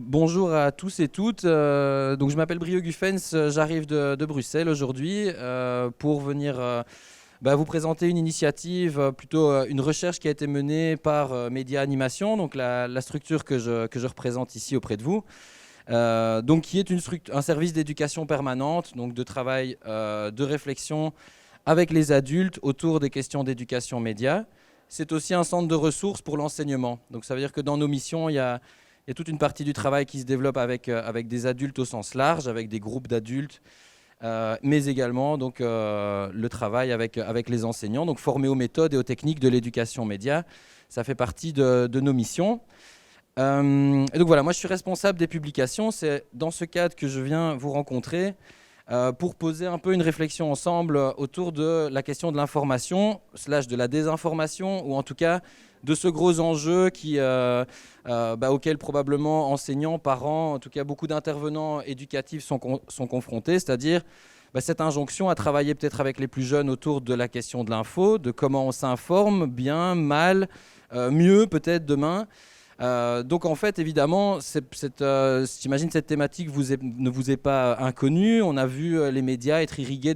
Bonjour à tous et toutes. Donc je m'appelle Brio Guffens, j'arrive de Bruxelles aujourd'hui pour venir vous présenter une initiative, plutôt une recherche qui a été menée par Média Animation, donc la structure que je représente ici auprès de vous, donc qui est un service d'éducation permanente, donc de travail, de réflexion avec les adultes autour des questions d'éducation média. C'est aussi un centre de ressources pour l'enseignement. Donc ça veut dire que dans nos missions, il y a toute une partie du travail qui se développe avec des adultes au sens large, avec des groupes d'adultes, mais également donc, le travail avec les enseignants, donc formés aux méthodes et aux techniques de l'éducation média. Ça fait partie de nos missions. Et donc voilà, moi je suis responsable des publications. C'est dans ce cadre que je viens vous rencontrer pour poser un peu une réflexion ensemble autour de la question de l'information, / de la désinformation, ou en tout cas de ce gros enjeu auquel probablement enseignants, parents, en tout cas beaucoup d'intervenants éducatifs sont confrontés, c'est-à-dire cette injonction à travailler peut-être avec les plus jeunes autour de la question de l'info, de comment on s'informe, bien, mal, mieux peut-être demain. Donc en fait, évidemment, j'imagine cette thématique ne vous est pas inconnue. On a vu les médias être irrigués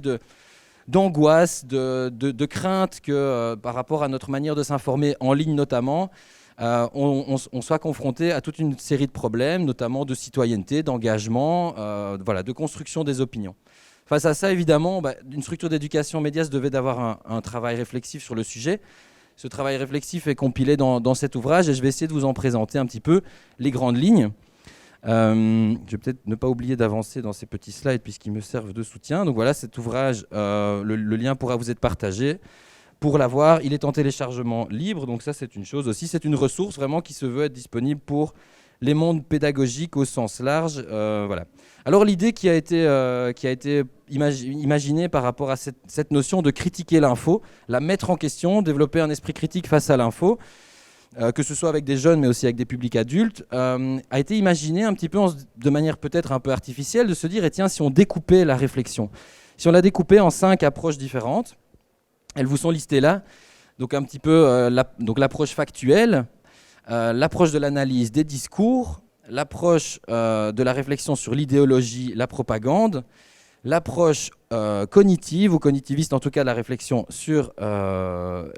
d'angoisse, de crainte que par rapport à notre manière de s'informer en ligne notamment, on soit confronté à toute une série de problèmes, notamment de citoyenneté, d'engagement, de construction des opinions. Face à ça, évidemment, une structure d'éducation média se devait d'avoir un travail réflexif sur le sujet. Ce travail réflexif est compilé dans cet ouvrage et je vais essayer de vous en présenter un petit peu les grandes lignes. Je vais peut-être ne pas oublier d'avancer dans ces petits slides puisqu'ils me servent de soutien. Donc voilà, cet ouvrage, le lien pourra vous être partagé. Pour l'avoir, il est en téléchargement libre, donc ça c'est une chose aussi. C'est une ressource vraiment qui se veut être disponible pour les mondes pédagogiques au sens large. Voilà. Alors l'idée qui a été imaginée par rapport à cette notion de critiquer l'info, la mettre en question, développer un esprit critique face à l'info, que ce soit avec des jeunes mais aussi avec des publics adultes, a été imaginée un petit peu de manière peut-être un peu artificielle, de se dire, tiens, si on découpait la réflexion, si on la découpait en 5 approches différentes, elles vous sont listées là, donc un petit peu l'approche factuelle, l'approche de l'analyse des discours, l'approche de la réflexion sur l'idéologie, la propagande, l'approche cognitive ou cognitiviste, en tout cas la réflexion sur la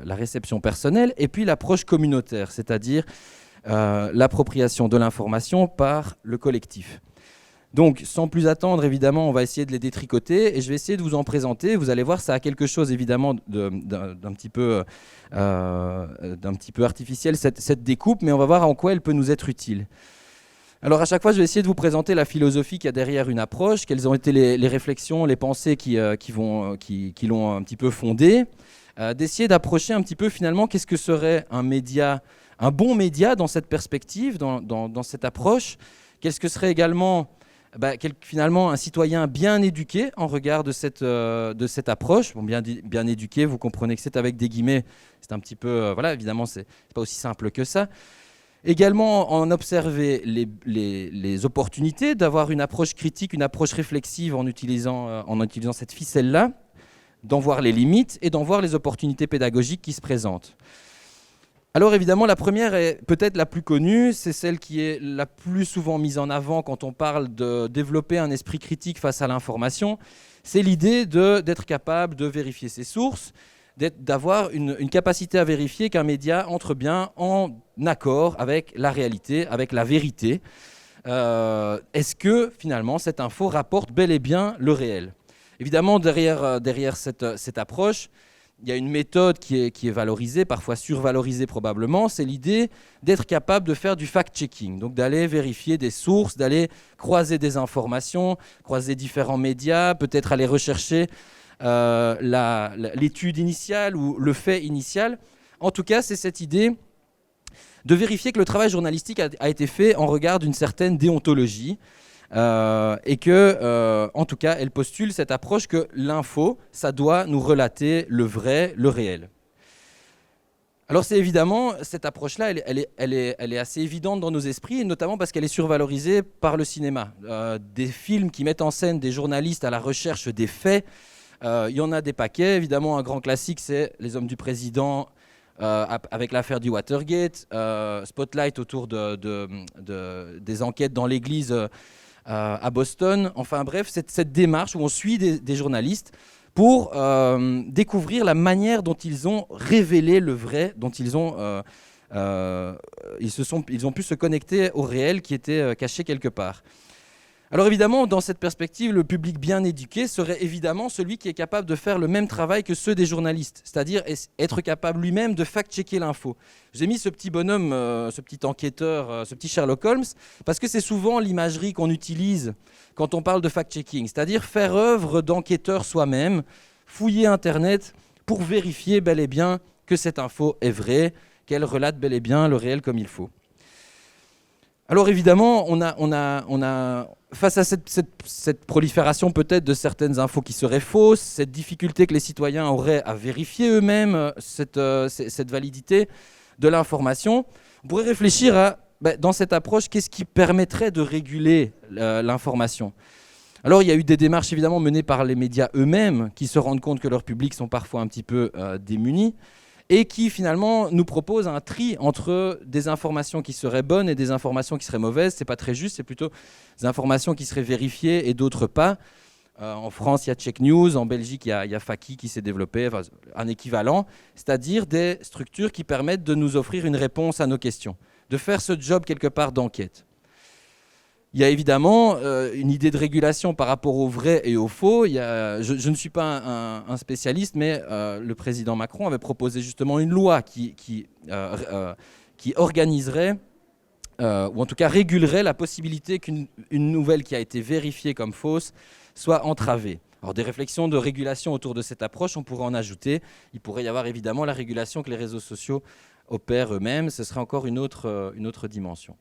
réception personnelle, et puis l'approche communautaire, c'est-à-dire l'appropriation de l'information par le collectif. Donc, sans plus attendre, évidemment, on va essayer de les détricoter et je vais essayer de vous en présenter. Vous allez voir, ça a quelque chose, évidemment, d'un petit peu artificiel, cette découpe, mais on va voir en quoi elle peut nous être utile. Alors, à chaque fois, je vais essayer de vous présenter la philosophie qu'il y a derrière une approche, quelles ont été les réflexions, les pensées qui l'ont un petit peu fondée, d'essayer d'approcher un petit peu, finalement, qu'est-ce que serait un média, un bon média dans cette perspective, dans cette approche. Qu'est-ce que serait également... finalement, un citoyen bien éduqué en regard de cette approche. Bon, bien éduqué, vous comprenez que c'est avec des guillemets, c'est un petit peu... évidemment, c'est pas aussi simple que ça. Également, en observer les opportunités d'avoir une approche critique, une approche réflexive en utilisant cette ficelle-là, d'en voir les limites et d'en voir les opportunités pédagogiques qui se présentent. Alors évidemment, la première est peut-être la plus connue, c'est celle qui est la plus souvent mise en avant quand on parle de développer un esprit critique face à l'information. C'est l'idée d'être capable de vérifier ses sources, d'avoir une capacité à vérifier qu'un média entre bien en accord avec la réalité, avec la vérité. Est-ce que finalement cette info rapporte bel et bien le réel ? Évidemment, derrière cette approche, il y a une méthode qui est valorisée, parfois survalorisée probablement, c'est l'idée d'être capable de faire du fact-checking, donc d'aller vérifier des sources, d'aller croiser des informations, croiser différents médias, peut-être aller rechercher l'étude initiale ou le fait initial. En tout cas, c'est cette idée de vérifier que le travail journalistique a été fait en regard d'une certaine déontologie, et que, en tout cas, elle postule cette approche que l'info, ça doit nous relater le vrai, le réel. Alors c'est évidemment, cette approche-là, elle est assez évidente dans nos esprits, et notamment parce qu'elle est survalorisée par le cinéma. Des films qui mettent en scène des journalistes à la recherche des faits, il y en a des paquets. Évidemment, un grand classique, c'est Les Hommes du Président, avec l'affaire du Watergate, Spotlight autour des enquêtes dans l'église à Boston. Enfin bref, cette démarche où on suit des journalistes pour découvrir la manière dont ils ont révélé le vrai, dont ils ont pu se connecter au réel qui était caché quelque part. Alors évidemment, dans cette perspective, le public bien éduqué serait évidemment celui qui est capable de faire le même travail que ceux des journalistes, c'est-à-dire être capable lui-même de fact-checker l'info. J'ai mis ce petit bonhomme, ce petit enquêteur, ce petit Sherlock Holmes, parce que c'est souvent l'imagerie qu'on utilise quand on parle de fact-checking, c'est-à-dire faire œuvre d'enquêteur soi-même, fouiller Internet pour vérifier bel et bien que cette info est vraie, qu'elle relate bel et bien le réel comme il faut. Alors évidemment, on a face à cette prolifération peut-être de certaines infos qui seraient fausses, cette difficulté que les citoyens auraient à vérifier eux-mêmes cette validité de l'information, on pourrait réfléchir à, dans cette approche, qu'est-ce qui permettrait de réguler l'information ? Alors il y a eu des démarches évidemment menées par les médias eux-mêmes qui se rendent compte que leurs publics sont parfois un petit peu démunis, et qui finalement nous propose un tri entre des informations qui seraient bonnes et des informations qui seraient mauvaises. C'est pas très juste, c'est plutôt des informations qui seraient vérifiées et d'autres pas. En France, il y a Check News, en Belgique, il y a Faki qui s'est développé, enfin, un équivalent, c'est-à-dire des structures qui permettent de nous offrir une réponse à nos questions, de faire ce job quelque part d'enquête. Il y a évidemment une idée de régulation par rapport au vrai et au faux. Je ne suis pas un spécialiste, mais le président Macron avait proposé justement une loi qui organiserait, ou en tout cas régulerait la possibilité qu'une nouvelle qui a été vérifiée comme fausse soit entravée. Alors des réflexions de régulation autour de cette approche, on pourrait en ajouter. Il pourrait y avoir évidemment la régulation que les réseaux sociaux opèrent eux-mêmes. Ce serait encore une autre dimension.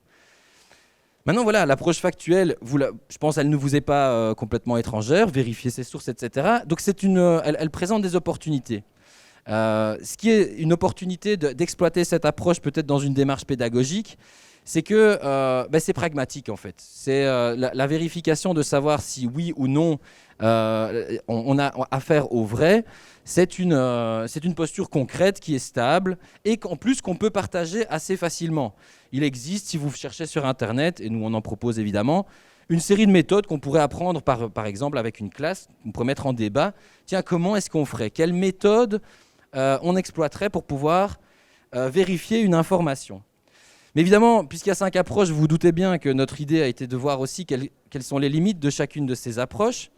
Maintenant, voilà, l'approche factuelle, je pense qu'elle ne vous est pas complètement étrangère, vérifier ses sources, etc. Donc, elle présente des opportunités. Ce qui est une opportunité d'exploiter cette approche peut-être dans une démarche pédagogique, c'est que c'est pragmatique en fait. C'est la vérification de savoir si oui ou non on a affaire au vrai. C'est une posture concrète qui est stable et qu'en plus qu'on peut partager assez facilement. Il existe, si vous cherchez sur Internet, et nous on en propose évidemment, une série de méthodes qu'on pourrait apprendre par exemple avec une classe, on pourrait mettre en débat. Tiens, comment est-ce qu'on ferait ? Quelle méthode on exploiterait pour pouvoir vérifier une information ? Mais évidemment, puisqu'il y a 5 approches, vous vous doutez bien que notre idée a été de voir aussi quelles sont les limites de chacune de ces approches.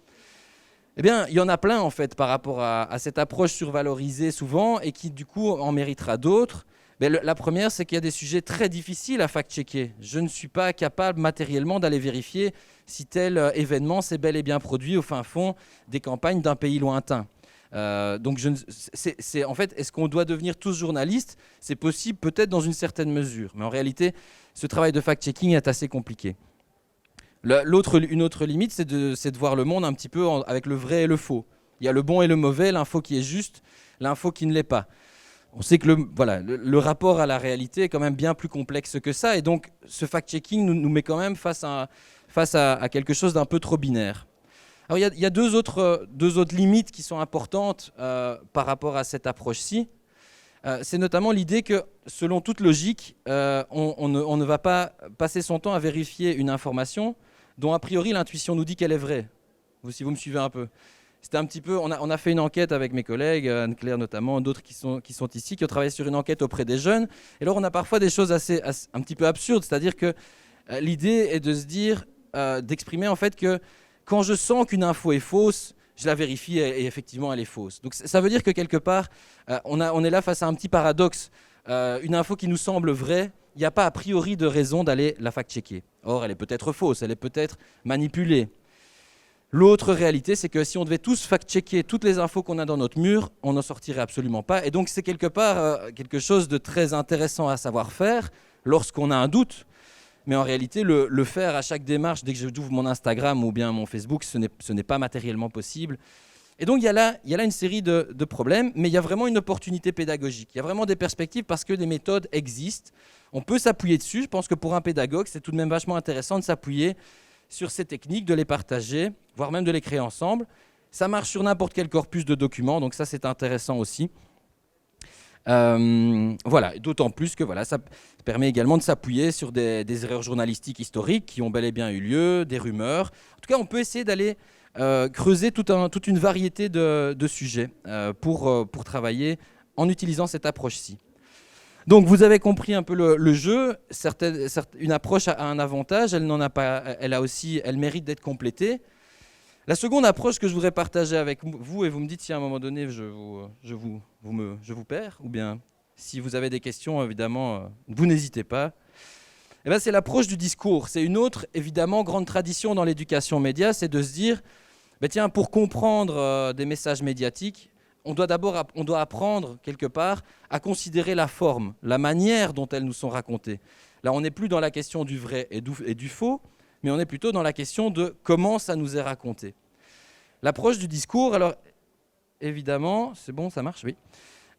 Eh bien, il y en a plein en fait par rapport à cette approche survalorisée souvent et qui du coup en méritera d'autres. Mais la première, c'est qu'il y a des sujets très difficiles à fact-checker. Je ne suis pas capable matériellement d'aller vérifier si tel événement s'est bel et bien produit au fin fond des campagnes d'un pays lointain. Donc, en fait, est-ce qu'on doit devenir tous journalistes ? C'est possible peut-être dans une certaine mesure. Mais en réalité, ce travail de fact-checking est assez compliqué. Une autre limite, c'est de voir le monde un petit peu avec le vrai et le faux. Il y a le bon et le mauvais, l'info qui est juste, l'info qui ne l'est pas. On sait que le rapport à la réalité est quand même bien plus complexe que ça. Et donc, ce fact-checking nous met quand même face à quelque chose d'un peu trop binaire. Alors, il y a deux autres limites qui sont importantes par rapport à cette approche-ci. C'est notamment l'idée que, selon toute logique, on ne va pas passer son temps à vérifier une information dont, a priori, l'intuition nous dit qu'elle est vraie. Si vous me suivez un peu. C'était un petit peu, on a fait une enquête avec mes collègues, Anne-Claire notamment, d'autres qui sont ici, qui ont travaillé sur une enquête auprès des jeunes. Et alors, on a parfois des choses un petit peu absurdes. C'est-à-dire que l'idée est de se dire, d'exprimer en fait que quand je sens qu'une info est fausse, je la vérifie et effectivement elle est fausse. Donc ça veut dire que quelque part, on est là face à un petit paradoxe. Une info qui nous semble vraie, il n'y a pas a priori de raison d'aller la fact-checker. Or, elle est peut-être fausse, elle est peut-être manipulée. L'autre réalité, c'est que si on devait tous fact-checker toutes les infos qu'on a dans notre mur, on n'en sortirait absolument pas. Et donc c'est quelque part quelque chose de très intéressant à savoir faire lorsqu'on a un doute. Mais en réalité, le faire à chaque démarche, dès que j'ouvre mon Instagram ou bien mon Facebook, ce n'est pas matériellement possible. Et donc, il y a là une série de problèmes, mais il y a vraiment une opportunité pédagogique. Il y a vraiment des perspectives parce que des méthodes existent. On peut s'appuyer dessus. Je pense que pour un pédagogue, c'est tout de même vachement intéressant de s'appuyer sur ces techniques, de les partager, voire même de les créer ensemble. Ça marche sur n'importe quel corpus de documents, donc ça, c'est intéressant aussi. Voilà, d'autant plus que voilà, ça permet également de s'appuyer sur des erreurs journalistiques historiques qui ont bel et bien eu lieu, des rumeurs. En tout cas, on peut essayer d'aller creuser toute une variété de sujets pour travailler en utilisant cette approche-ci. Donc vous avez compris un peu le jeu. Une approche a un avantage, elle n'en a pas, elle mérite d'être complétée. La seconde approche que je voudrais partager avec vous, et vous me dites si à un moment donné je vous perds, ou bien si vous avez des questions, évidemment, vous n'hésitez pas. Eh bien, c'est l'approche du discours. C'est une autre, évidemment, grande tradition dans l'éducation média, c'est de se dire, ben tiens, pour comprendre des messages médiatiques, on doit apprendre quelque part à considérer la forme, la manière dont elles nous sont racontées. Là, on n'est plus dans la question du vrai et du faux, mais on est plutôt dans la question de comment ça nous est raconté. L'approche du discours, alors évidemment, c'est bon, ça marche, oui.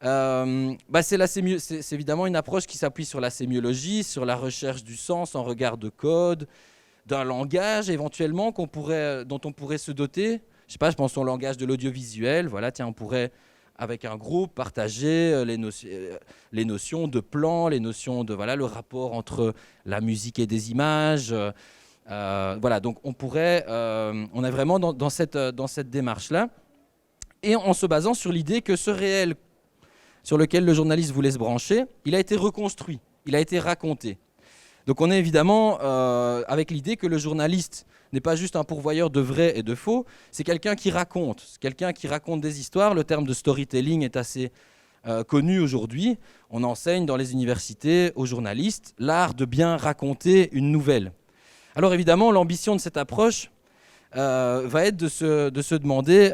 C'est évidemment une approche qui s'appuie sur la sémiologie, sur la recherche du sens en regard de code, d'un langage éventuellement dont on pourrait se doter. Je sais pas, je pense au langage de l'audiovisuel. Voilà, tiens, on pourrait, avec un groupe, partager les notions de plan, les notions de le rapport entre la musique et des images. Voilà, donc on est vraiment dans cette démarche-là, et en se basant sur l'idée que ce réel sur lequel le journaliste voulait se brancher, il a été reconstruit, il a été raconté. Donc on est évidemment avec l'idée que le journaliste n'est pas juste un pourvoyeur de vrai et de faux, c'est quelqu'un qui raconte des histoires. Le terme de storytelling est assez connu aujourd'hui. On enseigne dans les universités aux journalistes l'art de bien raconter une nouvelle. Alors évidemment, l'ambition de cette approche va être de se demander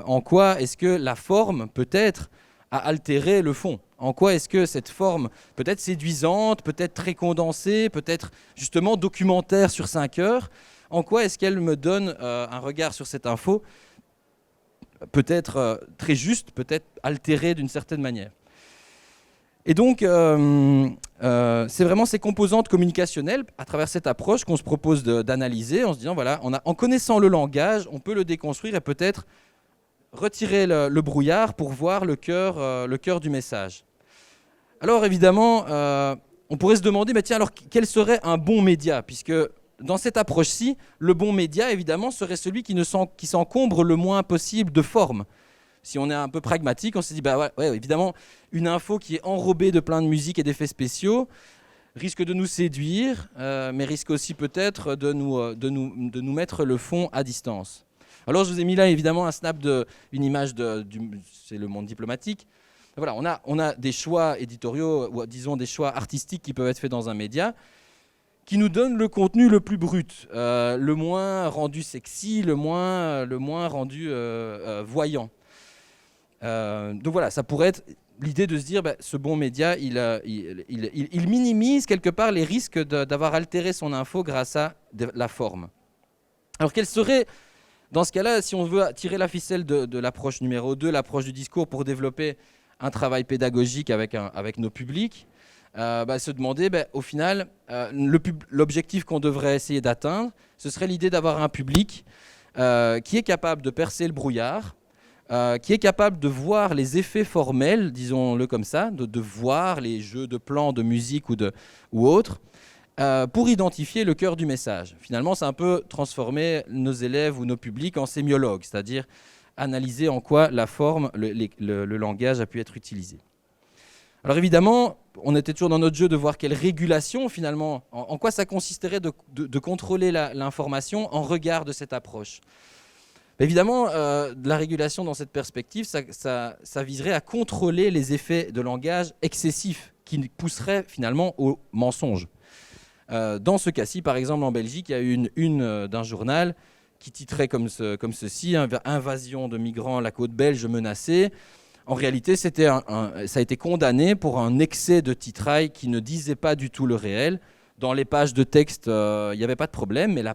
en quoi est-ce que la forme peut-être a altéré le fond. En quoi est-ce que cette forme peut-être séduisante, peut-être très condensée, peut-être justement documentaire sur 5 heures, en quoi est-ce qu'elle me donne un regard sur cette info peut-être très juste, peut-être altéré d'une certaine manière. Et donc, c'est vraiment ces composantes communicationnelles, à travers cette approche, qu'on se propose d'analyser en se disant, voilà, en connaissant le langage, on peut le déconstruire et peut-être retirer le brouillard pour voir le cœur du message. Alors évidemment, on pourrait se demander, tiens, alors quel serait un bon média ? Puisque dans cette approche-ci, le bon média, évidemment, serait celui qui s'encombre le moins possible de forme. Si on est un peu pragmatique, on se dit, évidemment, une info qui est enrobée de plein de musique et d'effets spéciaux risque de nous séduire, mais risque aussi peut-être de nous mettre le fond à distance. Alors, je vous ai mis là, évidemment, une image c'est le monde diplomatique. Voilà, on a des choix éditoriaux, ou disons des choix artistiques qui peuvent être faits dans un média, qui nous donnent le contenu le plus brut, le moins rendu sexy, le moins rendu voyant. Donc voilà, ça pourrait être l'idée de se dire, ce bon média, il minimise quelque part les risques d'avoir altéré son info grâce à la forme. Alors quelle serait, dans ce cas-là, si on veut tirer la ficelle de l'approche numéro 2, l'approche du discours pour développer un travail pédagogique avec nos publics, se demander, au final, l'objectif qu'on devrait essayer d'atteindre, ce serait l'idée d'avoir un public qui est capable de percer le brouillard, qui est capable de voir les effets formels, disons-le comme ça, de voir les jeux de plans, de musique ou autres, pour identifier le cœur du message. Finalement, c'est un peu transformer nos élèves ou nos publics en sémiologues, c'est-à-dire analyser en quoi la forme, le langage a pu être utilisé. Alors évidemment, on était toujours dans notre jeu de voir quelle régulation, finalement, en quoi ça consisterait de contrôler l'information en regard de cette approche. Évidemment, la régulation dans cette perspective, ça viserait à contrôler les effets de langage excessifs qui pousseraient finalement au mensonge. Dans ce cas-ci, par exemple, en Belgique, il y a eu une d'un journal qui titrait comme ceci, « Invasion de migrants, la côte belge menacée ». En réalité, ça a été condamné pour un excès de titrail qui ne disait pas du tout le réel. Dans les pages de texte, il n'y avait pas de problème, mais la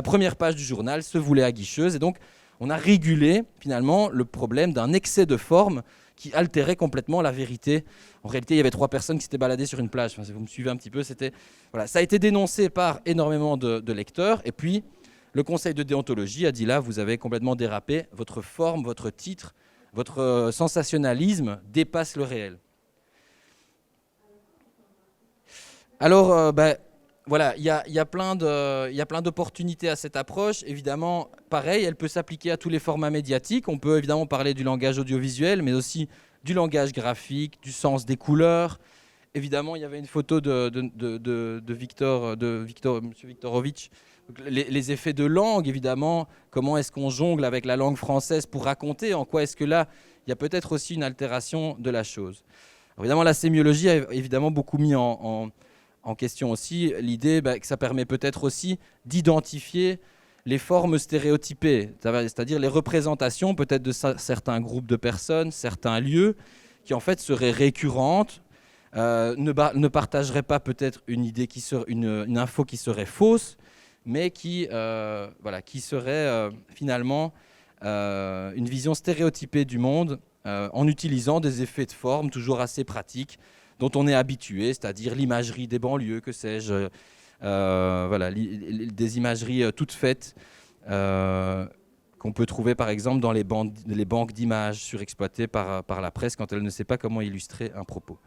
première page du journal se voulait aguicheuse. Et donc, on a régulé finalement le problème d'un excès de forme qui altérait complètement la vérité. En réalité, il y avait 3 personnes qui s'étaient baladées sur une plage. Enfin, si vous me suivez un petit peu, voilà. Ça a été dénoncé par énormément de lecteurs. Et puis, le conseil de déontologie a dit là, vous avez complètement dérapé. Votre forme, votre titre, votre sensationnalisme dépasse le réel. Alors, voilà, il y a plein d'opportunités à cette approche. Évidemment, pareil, elle peut s'appliquer à tous les formats médiatiques. On peut évidemment parler du langage audiovisuel, mais aussi du langage graphique, du sens des couleurs. Évidemment, il y avait une photo de Victor, Monsieur Viktorovitch. Les effets de langue, évidemment, comment est-ce qu'on jongle avec la langue française pour raconter, en quoi est-ce que là, il y a peut-être aussi une altération de la chose. Alors, évidemment, la sémiologie a évidemment beaucoup mis en question aussi l'idée que ça permet peut-être aussi d'identifier les formes stéréotypées, c'est-à-dire les représentations peut-être de certains groupes de personnes, certains lieux, qui en fait seraient récurrentes, ne partageraient pas peut-être une idée une info qui serait fausse, mais qui serait finalement une vision stéréotypée du monde en utilisant des effets de forme toujours assez pratiques dont on est habitué, c'est-à-dire l'imagerie des banlieues, que sais-je, des imageries toutes faites qu'on peut trouver par exemple dans les banques d'images surexploitées par la presse quand elle ne sait pas comment illustrer un propos.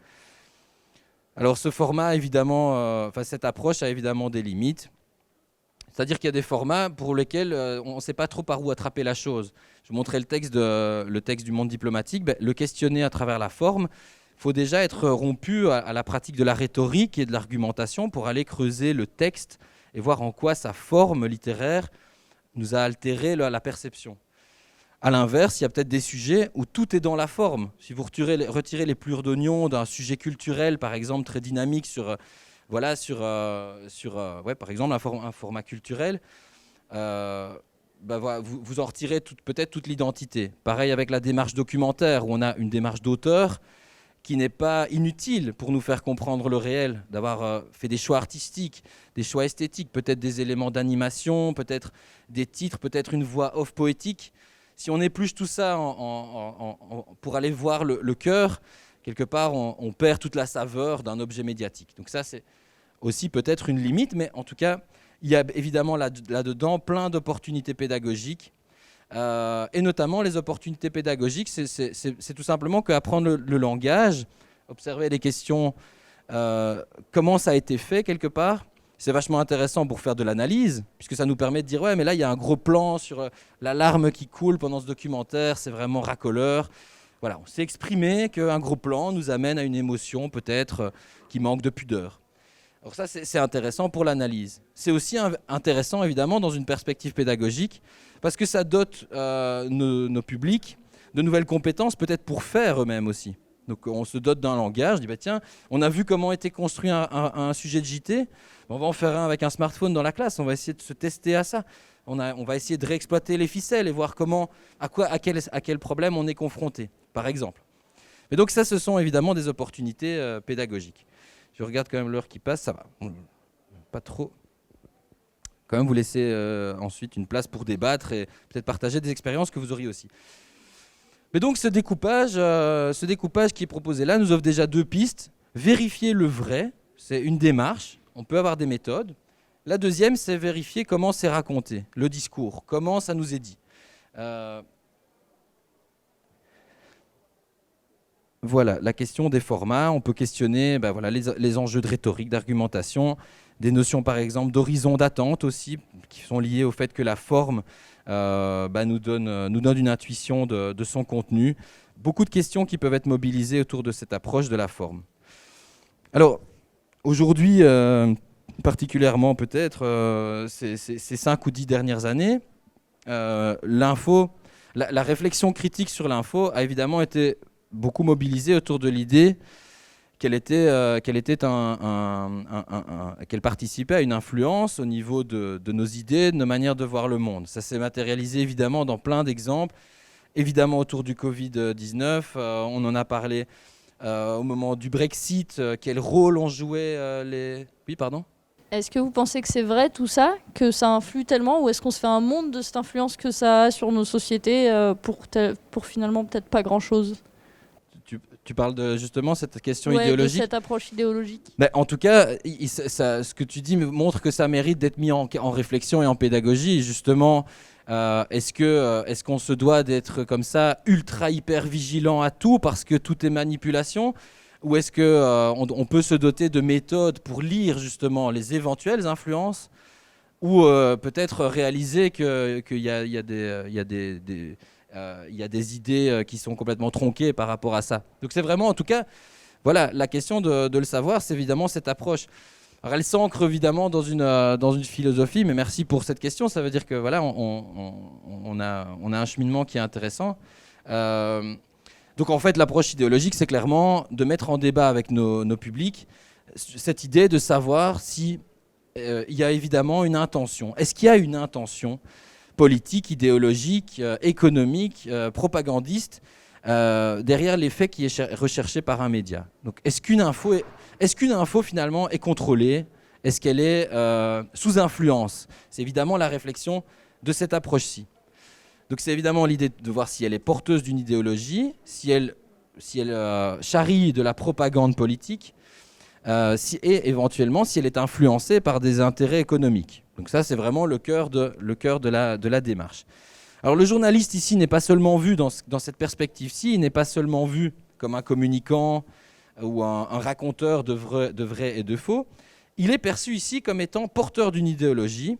Alors ce format, évidemment, cette approche a évidemment des limites. C'est-à-dire qu'il y a des formats pour lesquels on ne sait pas trop par où attraper la chose. Je montrais le texte du Monde diplomatique. Le questionner à travers la forme, il faut déjà être rompu à la pratique de la rhétorique et de l'argumentation pour aller creuser le texte et voir en quoi sa forme littéraire nous a altéré la perception. À l'inverse, il y a peut-être des sujets où tout est dans la forme. Si vous retirez les plures d'oignon d'un sujet culturel, par exemple, très dynamique par exemple, un format culturel, vous en retirez peut-être toute l'identité. Pareil avec la démarche documentaire, où on a une démarche d'auteur qui n'est pas inutile pour nous faire comprendre le réel, d'avoir fait des choix artistiques, des choix esthétiques, peut-être des éléments d'animation, peut-être des titres, peut-être une voix off poétique. Si on épluche tout ça pour aller voir le cœur, quelque part, on perd toute la saveur d'un objet médiatique. Donc ça, c'est aussi peut-être une limite, mais en tout cas, il y a évidemment là-dedans plein d'opportunités pédagogiques. Et notamment, les opportunités pédagogiques, c'est tout simplement qu'apprendre le langage, observer les questions, comment ça a été fait quelque part. C'est vachement intéressant pour faire de l'analyse, puisque ça nous permet de dire « ouais, mais là, il y a un gros plan sur la larme qui coule pendant ce documentaire, c'est vraiment racoleur ». Voilà, on s'est exprimé qu'un gros plan nous amène à une émotion peut-être qui manque de pudeur. Alors ça, c'est intéressant pour l'analyse. C'est aussi intéressant, évidemment, dans une perspective pédagogique, parce que ça dote nos publics de nouvelles compétences, peut-être pour faire eux-mêmes aussi. Donc on se dote d'un langage, on dit tiens, on a vu comment était construit un sujet de JT, on va en faire un avec un smartphone dans la classe, on va essayer de se tester à ça. On va essayer de réexploiter les ficelles et voir à quel problème on est confronté, par exemple. Mais donc ça, ce sont évidemment des opportunités pédagogiques. Je regarde quand même l'heure qui passe, ça va. Pas trop. Quand même vous laisser ensuite une place pour débattre et peut-être partager des expériences que vous auriez aussi. Mais donc ce découpage qui est proposé là nous offre déjà deux pistes. Vérifier le vrai, c'est une démarche, on peut avoir des méthodes. La deuxième, c'est vérifier comment c'est raconté, le discours, comment ça nous est dit. Voilà, la question des formats, on peut questionner les enjeux de rhétorique, d'argumentation, des notions par exemple d'horizon d'attente aussi, qui sont liées au fait que la forme nous donne une intuition de son contenu. Beaucoup de questions qui peuvent être mobilisées autour de cette approche de la forme. Alors, aujourd'hui, particulièrement peut-être, ces 5 ou 10 dernières années, la réflexion critique sur l'info a évidemment été beaucoup mobilisée autour de l'idée qu'elle participait à une influence au niveau de nos idées, de nos manières de voir le monde. Ça s'est matérialisé évidemment dans plein d'exemples, évidemment autour du Covid-19, on en a parlé au moment du Brexit, quel rôle ont joué les... Oui, pardon ? Est-ce que vous pensez que c'est vrai tout ça, que ça influe tellement, ou est-ce qu'on se fait un monde de cette influence que ça a sur nos sociétés pour finalement peut-être pas grand-chose ? Tu parles de justement cette question idéologique. De cette approche idéologique. En tout cas, ce que tu dis montre que ça mérite d'être mis en réflexion et en pédagogie. Justement, est-ce qu'on se doit d'être comme ça ultra hyper vigilant à tout parce que tout est manipulation ? ou est-ce que on peut se doter de méthodes pour lire justement les éventuelles influences, ou peut-être réaliser qu'il y a, il y a des idées qui sont complètement tronquées par rapport à ça. Donc c'est vraiment, en tout cas, voilà, la question de le savoir, c'est évidemment cette approche. Alors elle s'ancre évidemment dans une philosophie, mais merci pour cette question. Ça veut dire que voilà, on a un cheminement qui est intéressant. Donc en fait, l'approche idéologique, c'est clairement de mettre en débat avec nos publics cette idée de savoir si il y a évidemment une intention. Est-ce qu'il y a une intention politique, idéologique, économique, propagandiste derrière l'effet qui est recherché par un média? Donc est-ce qu'une info finalement est contrôlée? Est-ce qu'elle est sous influence? C'est évidemment la réflexion de cette approche-ci. Donc c'est évidemment l'idée de voir si elle est porteuse d'une idéologie, si elle charrie de la propagande politique, et éventuellement si elle est influencée par des intérêts économiques. Donc ça, c'est vraiment le cœur de la démarche. Alors le journaliste ici n'est pas seulement vu dans cette perspective-ci, il n'est pas seulement vu comme un communicant ou un raconteur de vrai et de faux, il est perçu ici comme étant porteur d'une idéologie,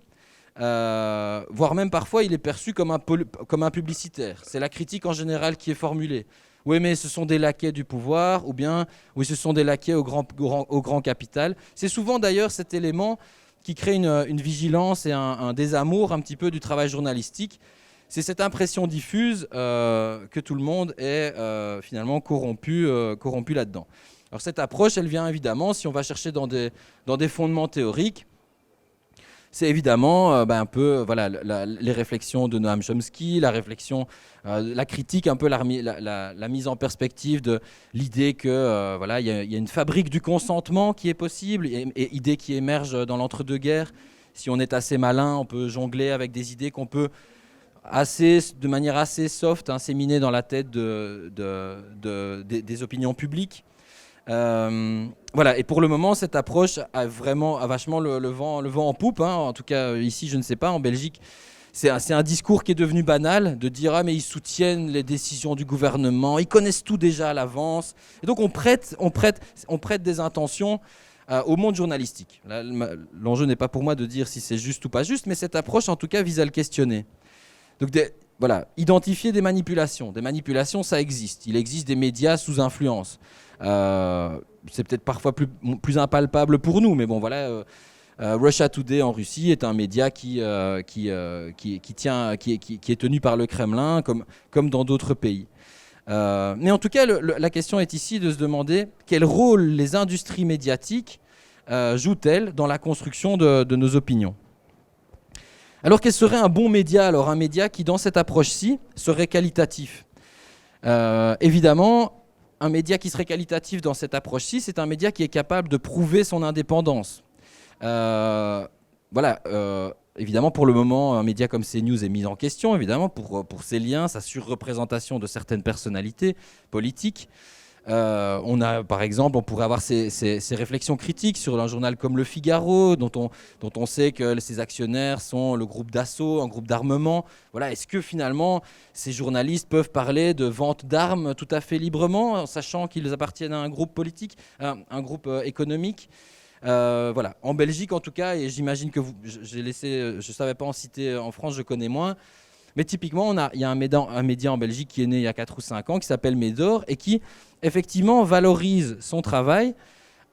voire même parfois il est perçu comme un publicitaire. C'est la critique en général qui est formulée. Oui, mais ce sont des laquais du pouvoir, ou bien oui, ce sont des laquais au grand capital. C'est souvent d'ailleurs cet élément qui crée une vigilance et un désamour un petit peu du travail journalistique. C'est cette impression diffuse que tout le monde est finalement corrompu là-dedans. Alors cette approche, elle vient évidemment, si on va chercher dans des fondements théoriques, c'est évidemment un peu voilà, les réflexions de Noam Chomsky, la réflexion, la critique, un peu la mise en perspective de l'idée que voilà, y a une fabrique du consentement qui est possible, et idée qui émerge dans l'entre-deux-guerres. Si on est assez malin, on peut jongler avec des idées qu'on peut de manière assez soft inséminer dans la tête des opinions publiques. Voilà, et pour le moment, cette approche a vachement le vent en poupe. En tout cas, ici, je ne sais pas, en Belgique, c'est un discours qui est devenu banal, de dire « Ah, mais ils soutiennent les décisions du gouvernement, ils connaissent tout déjà à l'avance. » Et donc, on prête des intentions au monde journalistique. Là, l'enjeu n'est pas pour moi de dire si c'est juste ou pas juste, mais cette approche, en tout cas, vise à le questionner. Donc, voilà, identifier des manipulations. Des manipulations, ça existe. Il existe des médias sous influence. C'est peut-être parfois plus impalpable pour nous, mais bon, voilà. Russia Today en Russie est un média qui est tenu par le Kremlin, comme dans d'autres pays. Mais en tout cas, la question est ici de se demander quel rôle les industries médiatiques jouent-elles dans la construction de nos opinions. Alors, quel serait un bon média? Alors, un média qui, dans cette approche-ci, serait qualitatif. Évidemment, un média qui serait qualitatif dans cette approche-ci, c'est un média qui est capable de prouver son indépendance. Voilà, évidemment, pour le moment, un média comme CNews est mis en question, évidemment, pour ses liens, sa surreprésentation de certaines personnalités politiques. On a, par exemple, on pourrait avoir ces réflexions critiques sur un journal comme Le Figaro, dont on sait que ses actionnaires sont le groupe Dassault, un groupe d'armement. Voilà, est-ce que finalement ces journalistes peuvent parler de vente d'armes tout à fait librement, en sachant qu'ils appartiennent à un groupe politique, un groupe économique? Voilà, en Belgique en tout cas, et j'imagine que je ne savais pas en citer en France, je connais moins. Mais typiquement, il y a un média en Belgique qui est né il y a 4 ou 5 ans, qui s'appelle Médor, et qui, effectivement, valorise son travail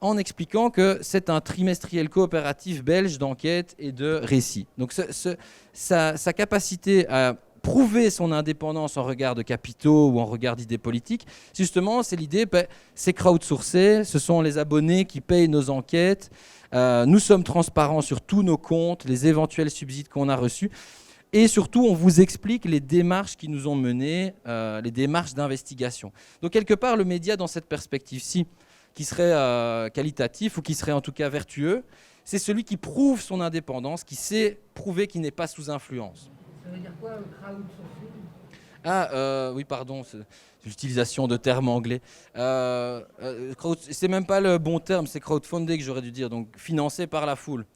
en expliquant que c'est un trimestriel coopératif belge d'enquête et de récit. Donc sa capacité à prouver son indépendance en regard de capitaux ou en regard d'idées politiques, justement, c'est l'idée, c'est crowdsourcé, ce sont les abonnés qui payent nos enquêtes, nous sommes transparents sur tous nos comptes, les éventuels subsides qu'on a reçus. Et surtout, on vous explique les démarches qui nous ont menées, les démarches d'investigation. Donc, quelque part, le média, dans cette perspective-ci, qui serait qualitatif ou qui serait en tout cas vertueux, c'est celui qui prouve son indépendance, qui sait prouver qu'il n'est pas sous influence. Ça veut dire quoi, crowdsourcing? Oui, pardon, c'est l'utilisation de termes anglais. C'est même pas le bon terme, c'est crowdfunding que j'aurais dû dire, donc financé par la foule.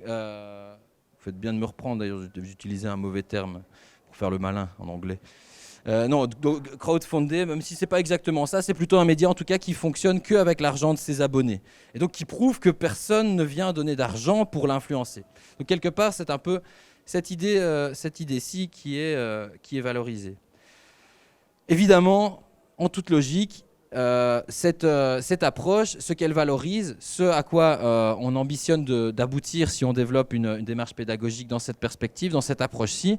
Vous faites bien de me reprendre, d'ailleurs, j'utilisais un mauvais terme pour faire le malin en anglais. Non, donc, crowdfundé, même si c'est pas exactement ça, c'est plutôt un média en tout cas qui fonctionne qu'avec l'argent de ses abonnés. Et donc qui prouve que personne ne vient donner d'argent pour l'influencer. Donc quelque part, c'est un peu cette idée-ci qui est valorisée. Évidemment, en toute logique, cette approche, ce qu'elle valorise, ce à quoi on ambitionne d'aboutir si on développe une démarche pédagogique dans cette perspective, dans cette approche-ci,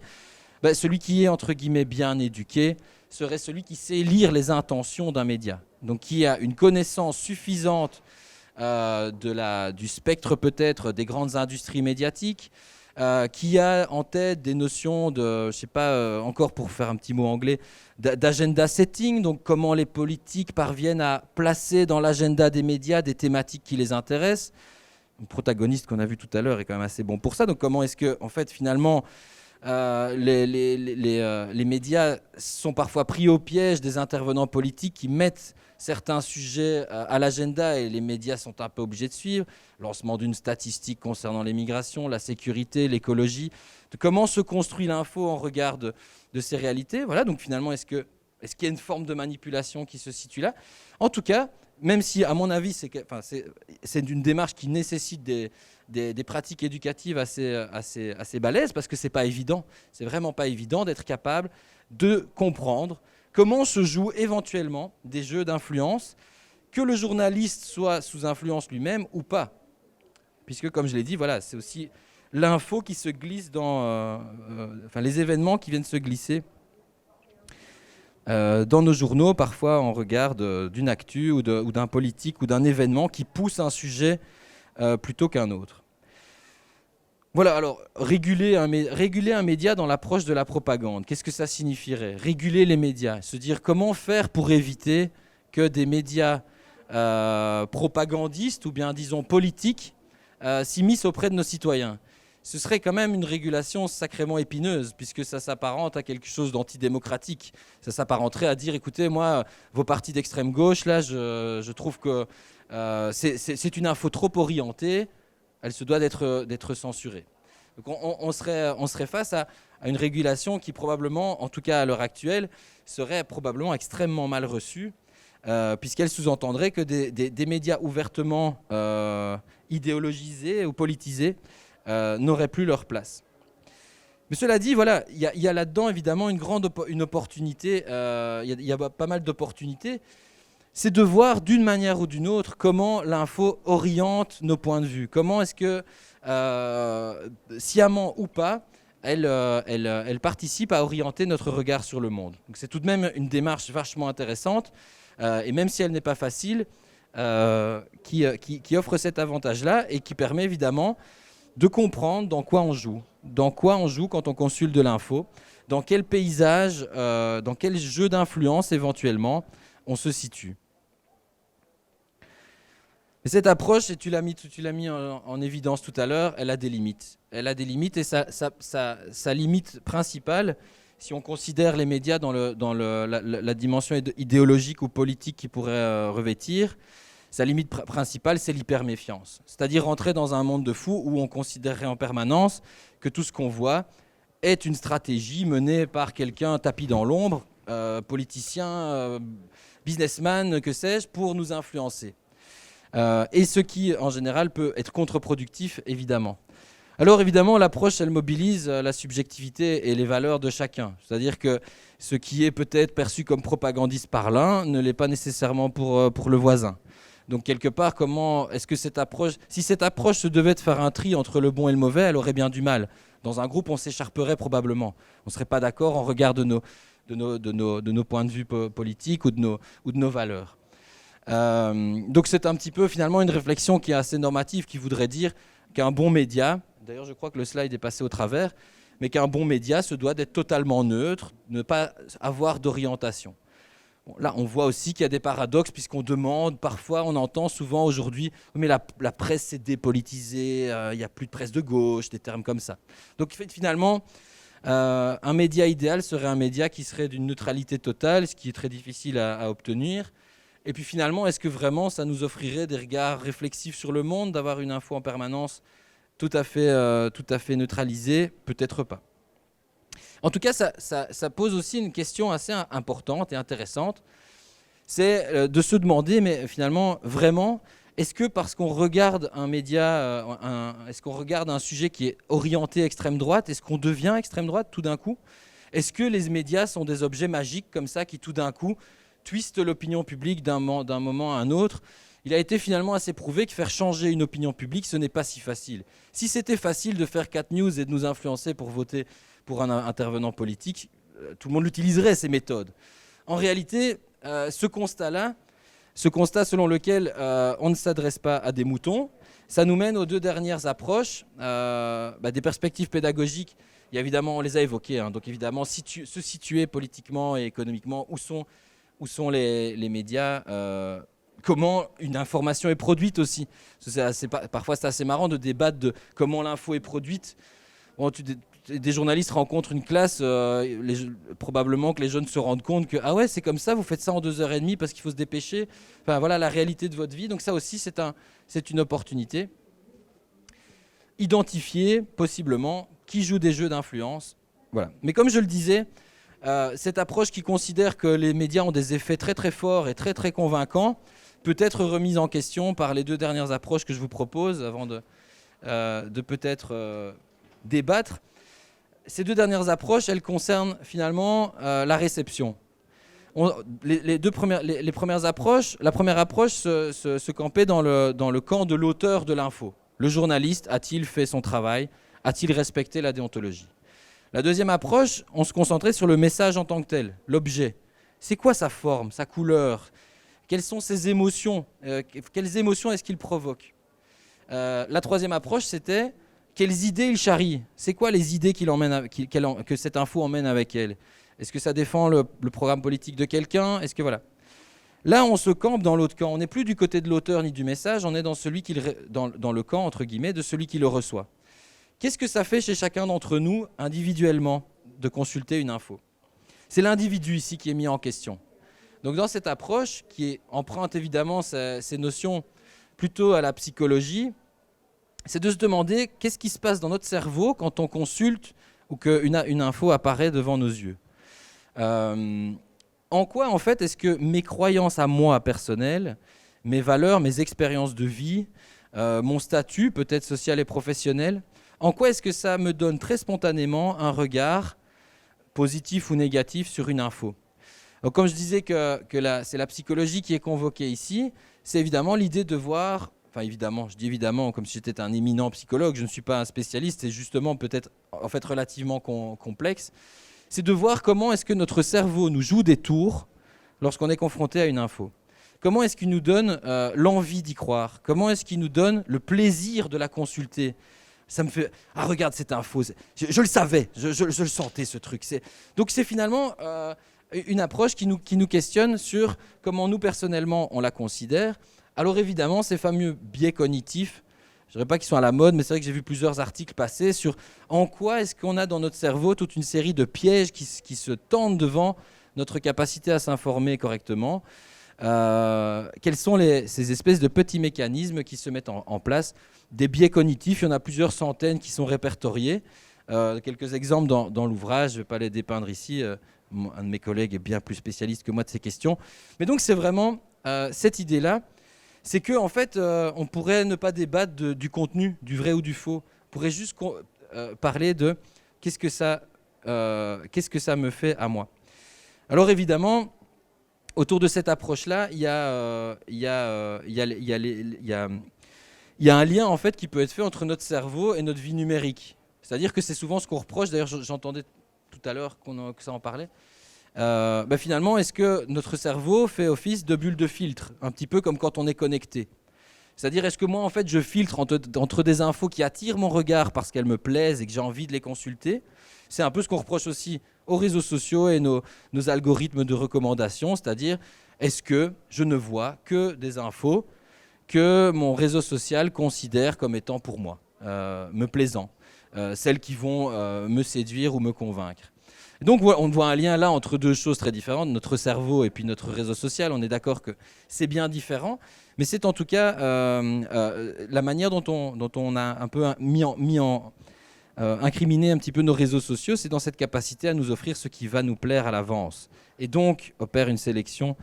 celui qui est, entre guillemets, bien éduqué serait celui qui sait lire les intentions d'un média. Donc qui a une connaissance suffisante du spectre peut-être des grandes industries médiatiques, qui a en tête des notions de, je ne sais pas, encore pour faire un petit mot anglais, d'agenda setting, donc comment les politiques parviennent à placer dans l'agenda des médias des thématiques qui les intéressent. Le protagoniste qu'on a vu tout à l'heure est quand même assez bon pour ça. Donc comment est-ce que, en fait, finalement, les médias sont parfois pris au piège des intervenants politiques qui mettent certains sujets à l'agenda et les médias sont un peu obligés de suivre. Lancement d'une statistique concernant les migrations, la sécurité, l'écologie. De comment se construit l'info en regard de ces réalités. Voilà, donc finalement, est-ce qu'il y a une forme de manipulation qui se situe là? En tout cas, même si, à mon avis, c'est une démarche qui nécessite des pratiques éducatives assez balèzes, parce que c'est pas évident, c'est vraiment pas évident d'être capable de comprendre comment se jouent éventuellement des jeux d'influence, que le journaliste soit sous influence lui-même ou pas. Puisque, comme je l'ai dit, voilà, c'est aussi l'info qui se glisse dans... les événements qui viennent se glisser dans nos journaux, parfois on regarde d'une actu ou d'un politique ou d'un événement qui pousse un sujet plutôt qu'un autre. Voilà, alors réguler un média dans l'approche de la propagande, qu'est-ce que ça signifierait? Réguler les médias, se dire comment faire pour éviter que des médias propagandistes ou bien disons politiques s'immiscent auprès de nos citoyens. Ce serait quand même une régulation sacrément épineuse, puisque ça s'apparente à quelque chose d'antidémocratique. Ça s'apparenterait à dire, écoutez, moi, vos partis d'extrême gauche, là, je trouve que c'est une info trop orientée, elle se doit d'être censurée. Donc on serait face à une régulation qui probablement, en tout cas à l'heure actuelle, serait probablement extrêmement mal reçue, puisqu'elle sous-entendrait que des médias ouvertement idéologisés ou politisés n'auraient plus leur place. Mais cela dit, voilà, il y a là-dedans évidemment une opportunité, il y a pas mal d'opportunités, c'est de voir d'une manière ou d'une autre comment l'info oriente nos points de vue. Comment est-ce que, sciemment ou pas, elle participe à orienter notre regard sur le monde. Donc c'est tout de même une démarche vachement intéressante, et même si elle n'est pas facile, qui offre cet avantage-là et qui permet évidemment de comprendre dans quoi on joue quand on consulte de l'info, dans quel paysage, dans quel jeu d'influence éventuellement on se situe. Et cette approche, et tu l'as mis en évidence tout à l'heure, elle a des limites. Elle a des limites et sa limite principale, si on considère les médias dans la dimension idéologique ou politique qu'ils pourraient revêtir, sa limite principale, c'est l'hyperméfiance. C'est-à-dire rentrer dans un monde de fous où on considérerait en permanence que tout ce qu'on voit est une stratégie menée par quelqu'un tapis dans l'ombre, politicien, businessman, que sais-je, pour nous influencer. Et ce qui, en général, peut être contre-productif, évidemment. Alors, évidemment, l'approche, elle mobilise la subjectivité et les valeurs de chacun. C'est-à-dire que ce qui est peut-être perçu comme propagandiste par l'un ne l'est pas nécessairement pour le voisin. Donc, quelque part, comment est-ce que cette approche... Si cette approche se devait de faire un tri entre le bon et le mauvais, elle aurait bien du mal. Dans un groupe, on s'écharperait probablement. On ne serait pas d'accord en regard de nos points de vue politiques ou de nos valeurs. Donc c'est un petit peu finalement une réflexion qui est assez normative, qui voudrait dire qu'un bon média, d'ailleurs je crois que le slide est passé au travers, mais qu'un bon média se doit d'être totalement neutre, ne pas avoir d'orientation. Bon, là on voit aussi qu'il y a des paradoxes, puisqu'on demande, parfois on entend souvent aujourd'hui, mais la presse s'est dépolitisée, il n'y a plus de presse de gauche, des termes comme ça. Donc finalement, un média idéal serait un média qui serait d'une neutralité totale, ce qui est très difficile à obtenir. Et puis finalement, est-ce que vraiment ça nous offrirait des regards réflexifs sur le monde, d'avoir une info en permanence tout à fait neutralisée? Peut-être pas. En tout cas, ça pose aussi une question assez importante et intéressante. C'est de se demander, mais finalement, vraiment, est-ce que parce qu'on regarde un média, est-ce qu'on regarde un sujet qui est orienté extrême droite, est-ce qu'on devient extrême droite tout d'un coup? Est-ce que les médias sont des objets magiques comme ça qui tout d'un coup twistent l'opinion publique d'un moment à un autre? Il a été finalement assez prouvé que faire changer une opinion publique, ce n'est pas si facile. Si c'était facile de faire 4 news et de nous influencer pour voter pour un intervenant politique, tout le monde l'utiliserait, ces méthodes. En réalité, ce constat-là, ce constat selon lequel on ne s'adresse pas à des moutons, ça nous mène aux 2 dernières approches, des perspectives pédagogiques. Et évidemment, on les a évoquées, hein, donc évidemment, se situer politiquement et économiquement, où sont les médias, comment une information est produite aussi. Parfois, c'est assez marrant de débattre de comment l'info est produite. Bon, des journalistes rencontrent une classe, probablement que les jeunes se rendent compte que ah ouais, c'est comme ça, vous faites ça en 2h30 parce qu'il faut se dépêcher. Enfin voilà la réalité de votre vie. Donc ça aussi, c'est une opportunité. Identifier possiblement qui joue des jeux d'influence. Voilà. Mais comme je le disais, cette approche qui considère que les médias ont des effets très très forts et très très convaincants peut être remise en question par les 2 dernières approches que je vous propose avant de peut-être débattre. Ces 2 dernières approches, elles concernent finalement la réception. Les premières approches, la première approche se campait dans le camp de l'auteur de l'info. Le journaliste a-t-il fait son travail? A-t-il respecté la déontologie? La deuxième approche, on se concentrait sur le message en tant que tel, l'objet. C'est quoi sa forme, sa couleur? Quelles sont ses émotions? Quelles émotions est-ce qu'il provoque? La troisième approche, c'était quelles idées il charrie? C'est quoi les idées que cette info emmène avec elle? Est-ce que ça défend le programme politique de quelqu'un? Est-ce que voilà. Là, on se campe dans l'autre camp. On n'est plus du côté de l'auteur ni du message, on est dans le camp, entre guillemets, de celui qui le reçoit. Qu'est-ce que ça fait chez chacun d'entre nous, individuellement, de consulter une info? C'est l'individu ici qui est mis en question. Donc dans cette approche, qui emprunte évidemment ces notions plutôt à la psychologie, c'est de se demander qu'est-ce qui se passe dans notre cerveau quand on consulte ou qu'une info apparaît devant nos yeux. En quoi, en fait, est-ce que mes croyances à moi personnelles, mes valeurs, mes expériences de vie, mon statut peut-être social et professionnel, en quoi est-ce que ça me donne très spontanément un regard positif ou négatif sur une info? Donc, comme je disais que c'est la psychologie qui est convoquée ici, c'est évidemment l'idée de voir, enfin évidemment, je dis évidemment comme si j'étais un éminent psychologue, je ne suis pas un spécialiste, c'est justement peut-être en fait relativement complexe, c'est de voir comment est-ce que notre cerveau nous joue des tours lorsqu'on est confronté à une info. Comment est-ce qu'il nous donne l'envie d'y croire? Comment est-ce qu'il nous donne le plaisir de la consulter? Ça me fait « Ah, regarde cette info, je le savais, je le sentais ce truc ». Donc c'est finalement une approche qui nous questionne sur comment nous, personnellement, on la considère. Alors évidemment, ces fameux biais cognitifs, je ne dirais pas qu'ils sont à la mode, mais c'est vrai que j'ai vu plusieurs articles passer sur en quoi est-ce qu'on a dans notre cerveau toute une série de pièges qui se tendent devant notre capacité à s'informer correctement. Quels sont ces espèces de petits mécanismes qui se mettent en place? Des biais cognitifs, il y en a plusieurs centaines qui sont répertoriés. Quelques exemples dans l'ouvrage, je ne vais pas les dépeindre ici. Un de mes collègues est bien plus spécialiste que moi de ces questions. Mais donc c'est vraiment cette idée-là, c'est qu'en fait, on pourrait ne pas débattre du contenu, du vrai ou du faux. On pourrait juste parler de qu'est-ce que ça me fait à moi. Alors évidemment, autour de cette approche-là, il y a un lien en fait qui peut être fait entre notre cerveau et notre vie numérique. C'est-à-dire que c'est souvent ce qu'on reproche. D'ailleurs, j'entendais tout à l'heure que ça en parlait. Finalement, est-ce que notre cerveau fait office de bulle de filtre, un petit peu comme quand on est connecté? C'est-à-dire, est-ce que moi, en fait, je filtre entre des infos qui attirent mon regard parce qu'elles me plaisent et que j'ai envie de les consulter? C'est un peu ce qu'on reproche aussi aux réseaux sociaux et nos algorithmes de recommandation, c'est-à-dire, est-ce que je ne vois que des infos que mon réseau social considère comme étant pour moi, me plaisant, celles qui vont me séduire ou me convaincre. Donc on voit un lien là entre deux choses très différentes, notre cerveau et puis notre réseau social. On est d'accord que c'est bien différent, mais c'est en tout cas la manière dont on a un peu mis incriminer un petit peu nos réseaux sociaux, c'est dans cette capacité à nous offrir ce qui va nous plaire à l'avance. Et donc, opère une sélection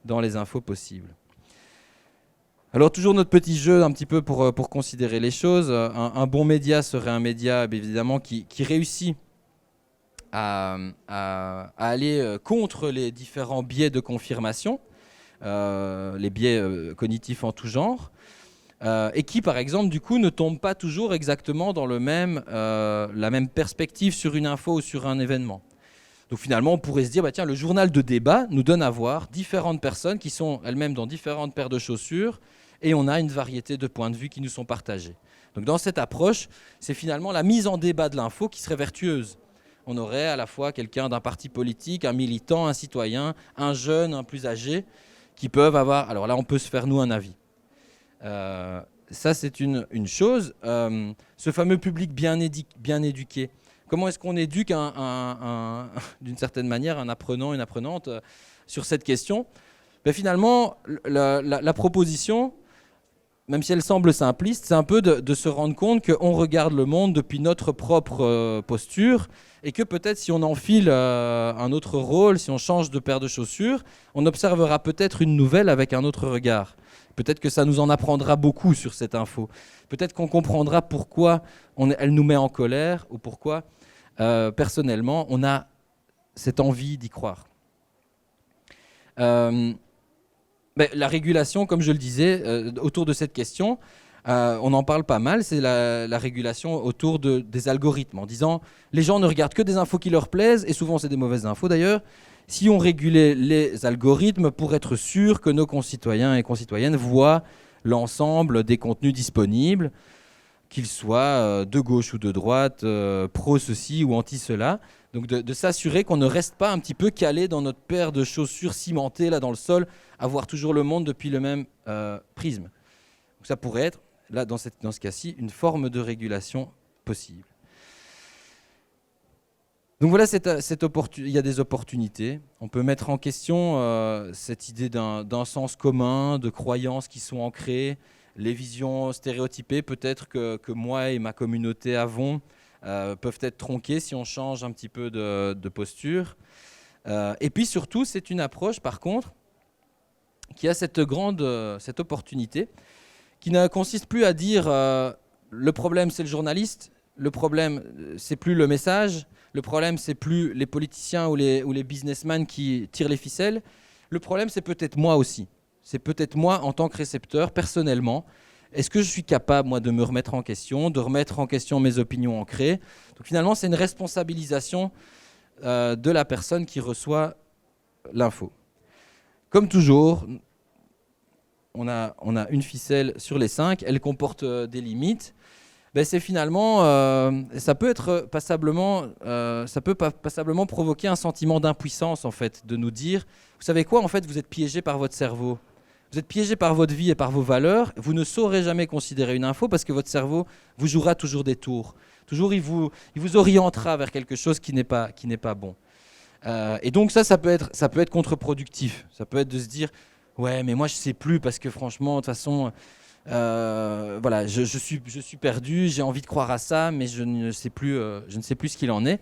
dans les infos possibles. Alors, toujours notre petit jeu un petit peu pour considérer les choses. Un bon média serait un média, évidemment, qui réussit à aller contre les différents biais de confirmation, les biais cognitifs en tout genre, et qui, par exemple, du coup, ne tombe pas toujours exactement dans la même perspective sur une info ou sur un événement. Donc finalement, on pourrait se dire, tiens, le journal de débat nous donne à voir différentes personnes qui sont elles-mêmes dans différentes paires de chaussures, et on a une variété de points de vue qui nous sont partagés. Donc dans cette approche, c'est finalement la mise en débat de l'info qui serait vertueuse. On aurait à la fois quelqu'un d'un parti politique, un militant, un citoyen, un jeune, un plus âgé, qui peuvent avoir... Alors là, on peut se faire, nous, un avis. Ça, c'est une chose. Ce fameux public bien éduqué, comment est-ce qu'on éduque d'une certaine manière un apprenant, une apprenante sur cette question ? Finalement, la proposition, même si elle semble simpliste, c'est un peu de se rendre compte qu'on regarde le monde depuis notre propre posture et que peut-être si on enfile un autre rôle, si on change de paire de chaussures, on observera peut-être une nouvelle avec un autre regard. Peut-être que ça nous en apprendra beaucoup sur cette info. Peut-être qu'on comprendra pourquoi elle nous met en colère ou pourquoi, personnellement, on a cette envie d'y croire. La régulation, comme je le disais, autour de cette question, on en parle pas mal, c'est la régulation autour des algorithmes, en disant les gens ne regardent que des infos qui leur plaisent, et souvent c'est des mauvaises infos d'ailleurs. Si on régulait les algorithmes pour être sûr que nos concitoyens et concitoyennes voient l'ensemble des contenus disponibles, qu'ils soient de gauche ou de droite, pro ceci ou anti cela, donc de s'assurer qu'on ne reste pas un petit peu calé dans notre paire de chaussures cimentées là dans le sol, à voir toujours le monde depuis le même prisme. Donc ça pourrait être, là dans ce cas-ci, une forme de régulation possible. Donc voilà, il y a des opportunités. On peut mettre en question cette idée d'un sens commun, de croyances qui sont ancrées, les visions stéréotypées peut-être que moi et ma communauté avons peuvent être tronquées si on change un petit peu de posture. Et puis surtout, c'est une approche par contre qui a cette opportunité, qui ne consiste plus à dire le problème c'est le journaliste, le problème c'est plus le message, le problème c'est plus les politiciens ou les businessmen qui tirent les ficelles, le problème c'est peut-être moi aussi. C'est peut-être moi en tant que récepteur, personnellement. Est-ce que je suis capable, moi, de me remettre en question, de remettre en question mes opinions ancrées ? Donc finalement, c'est une responsabilisation de la personne qui reçoit l'info. Comme toujours, on a une ficelle sur les 5, elle comporte des limites. C'est finalement, ça peut passablement provoquer un sentiment d'impuissance, en fait, de nous dire, vous savez quoi, en fait, vous êtes piégé par votre cerveau. Vous êtes piégé par votre vie et par vos valeurs. Vous ne saurez jamais considérer une info parce que votre cerveau vous jouera toujours des tours. Toujours, il vous orientera vers quelque chose qui n'est pas bon. Et donc ça peut être contre-productif. Ça peut être de se dire, ouais, mais moi je sais plus parce que franchement, de toute façon, voilà, je suis perdu. J'ai envie de croire à ça, mais je ne sais plus ce qu'il en est.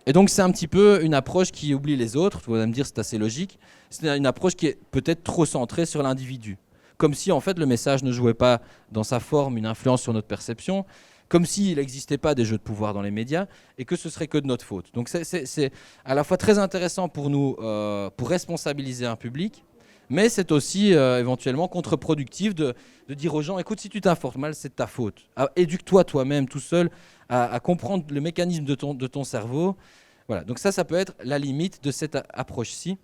Et donc c'est un petit peu une approche qui oublie les autres. Vous allez me dire c'est assez logique. C'est une approche qui est peut-être trop centrée sur l'individu. Comme si en fait le message ne jouait pas dans sa forme une influence sur notre perception, comme s'il n'existait pas des jeux de pouvoir dans les médias et que ce serait que de notre faute. Donc c'est à la fois très intéressant pour nous, pour responsabiliser un public, mais c'est aussi éventuellement contre-productif de dire aux gens, écoute, si tu t'informes mal, c'est de ta faute. Éduque-toi toi-même tout seul à comprendre le mécanisme de ton cerveau. Voilà. Donc ça peut être la limite de cette approche-ci.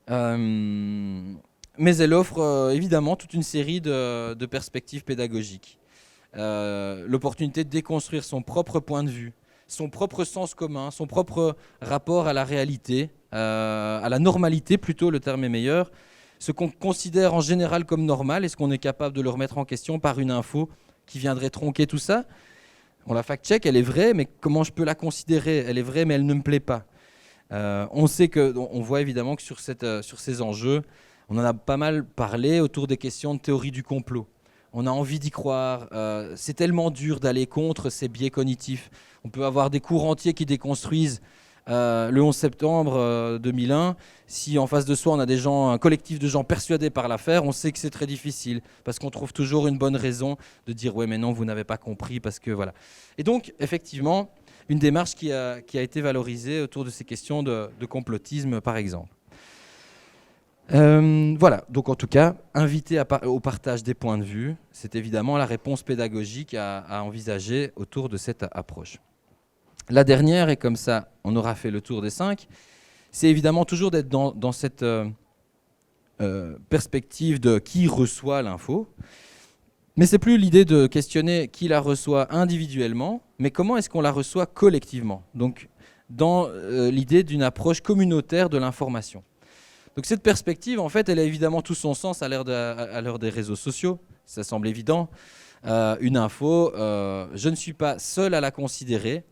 Mais elle offre évidemment toute une série de perspectives pédagogiques. L'opportunité de déconstruire son propre point de vue, son propre sens commun, son propre rapport à la réalité, à la normalité plutôt, le terme est meilleur, ce qu'on considère en général comme normal, est-ce qu'on est capable de le remettre en question par une info qui viendrait tronquer tout ça ? On la fact-check, elle est vraie, mais comment je peux la considérer ? Elle est vraie, mais elle ne me plaît pas. On voit évidemment que sur ces enjeux, on en a pas mal parlé autour des questions de théorie du complot. on a envie d'y croire. C'est tellement dur d'aller contre ces biais cognitifs. On peut avoir des cours entiers qui déconstruisent le 11 septembre 2001. Si en face de soi, on a un collectif de gens persuadés par l'affaire, on sait que c'est très difficile parce qu'on trouve toujours une bonne raison de dire « ouais, mais non, vous n'avez pas compris » parce que voilà. Et donc, effectivement, une démarche qui a été valorisée autour de ces questions de complotisme, par exemple. Voilà, donc en tout cas, inviter au partage des points de vue, c'est évidemment la réponse pédagogique à envisager autour de cette approche. La dernière, et comme ça on aura fait le tour des 5, c'est évidemment toujours d'être dans cette perspective de qui reçoit l'info, mais c'est plus l'idée de questionner qui la reçoit individuellement, mais comment est-ce qu'on la reçoit collectivement, donc dans l'idée d'une approche communautaire de l'information. Donc cette perspective, en fait, elle a évidemment tout son sens à l'ère des réseaux sociaux. Ça semble évident. Une info, je ne suis pas seul à la considérer.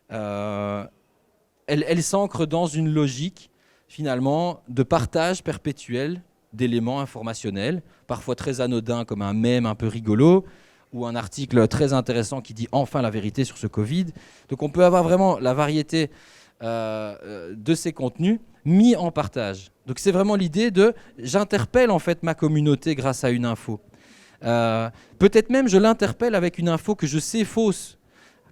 Elle s'ancre dans une logique, finalement, de partage perpétuel d'éléments informationnels, parfois très anodins, comme un mème un peu rigolo, ou un article très intéressant qui dit enfin la vérité sur ce Covid. Donc on peut avoir vraiment la variété de ces contenus mis en partage. Donc c'est vraiment l'idée de j'interpelle en fait ma communauté grâce à une info. Peut-être même je l'interpelle avec une info que je sais fausse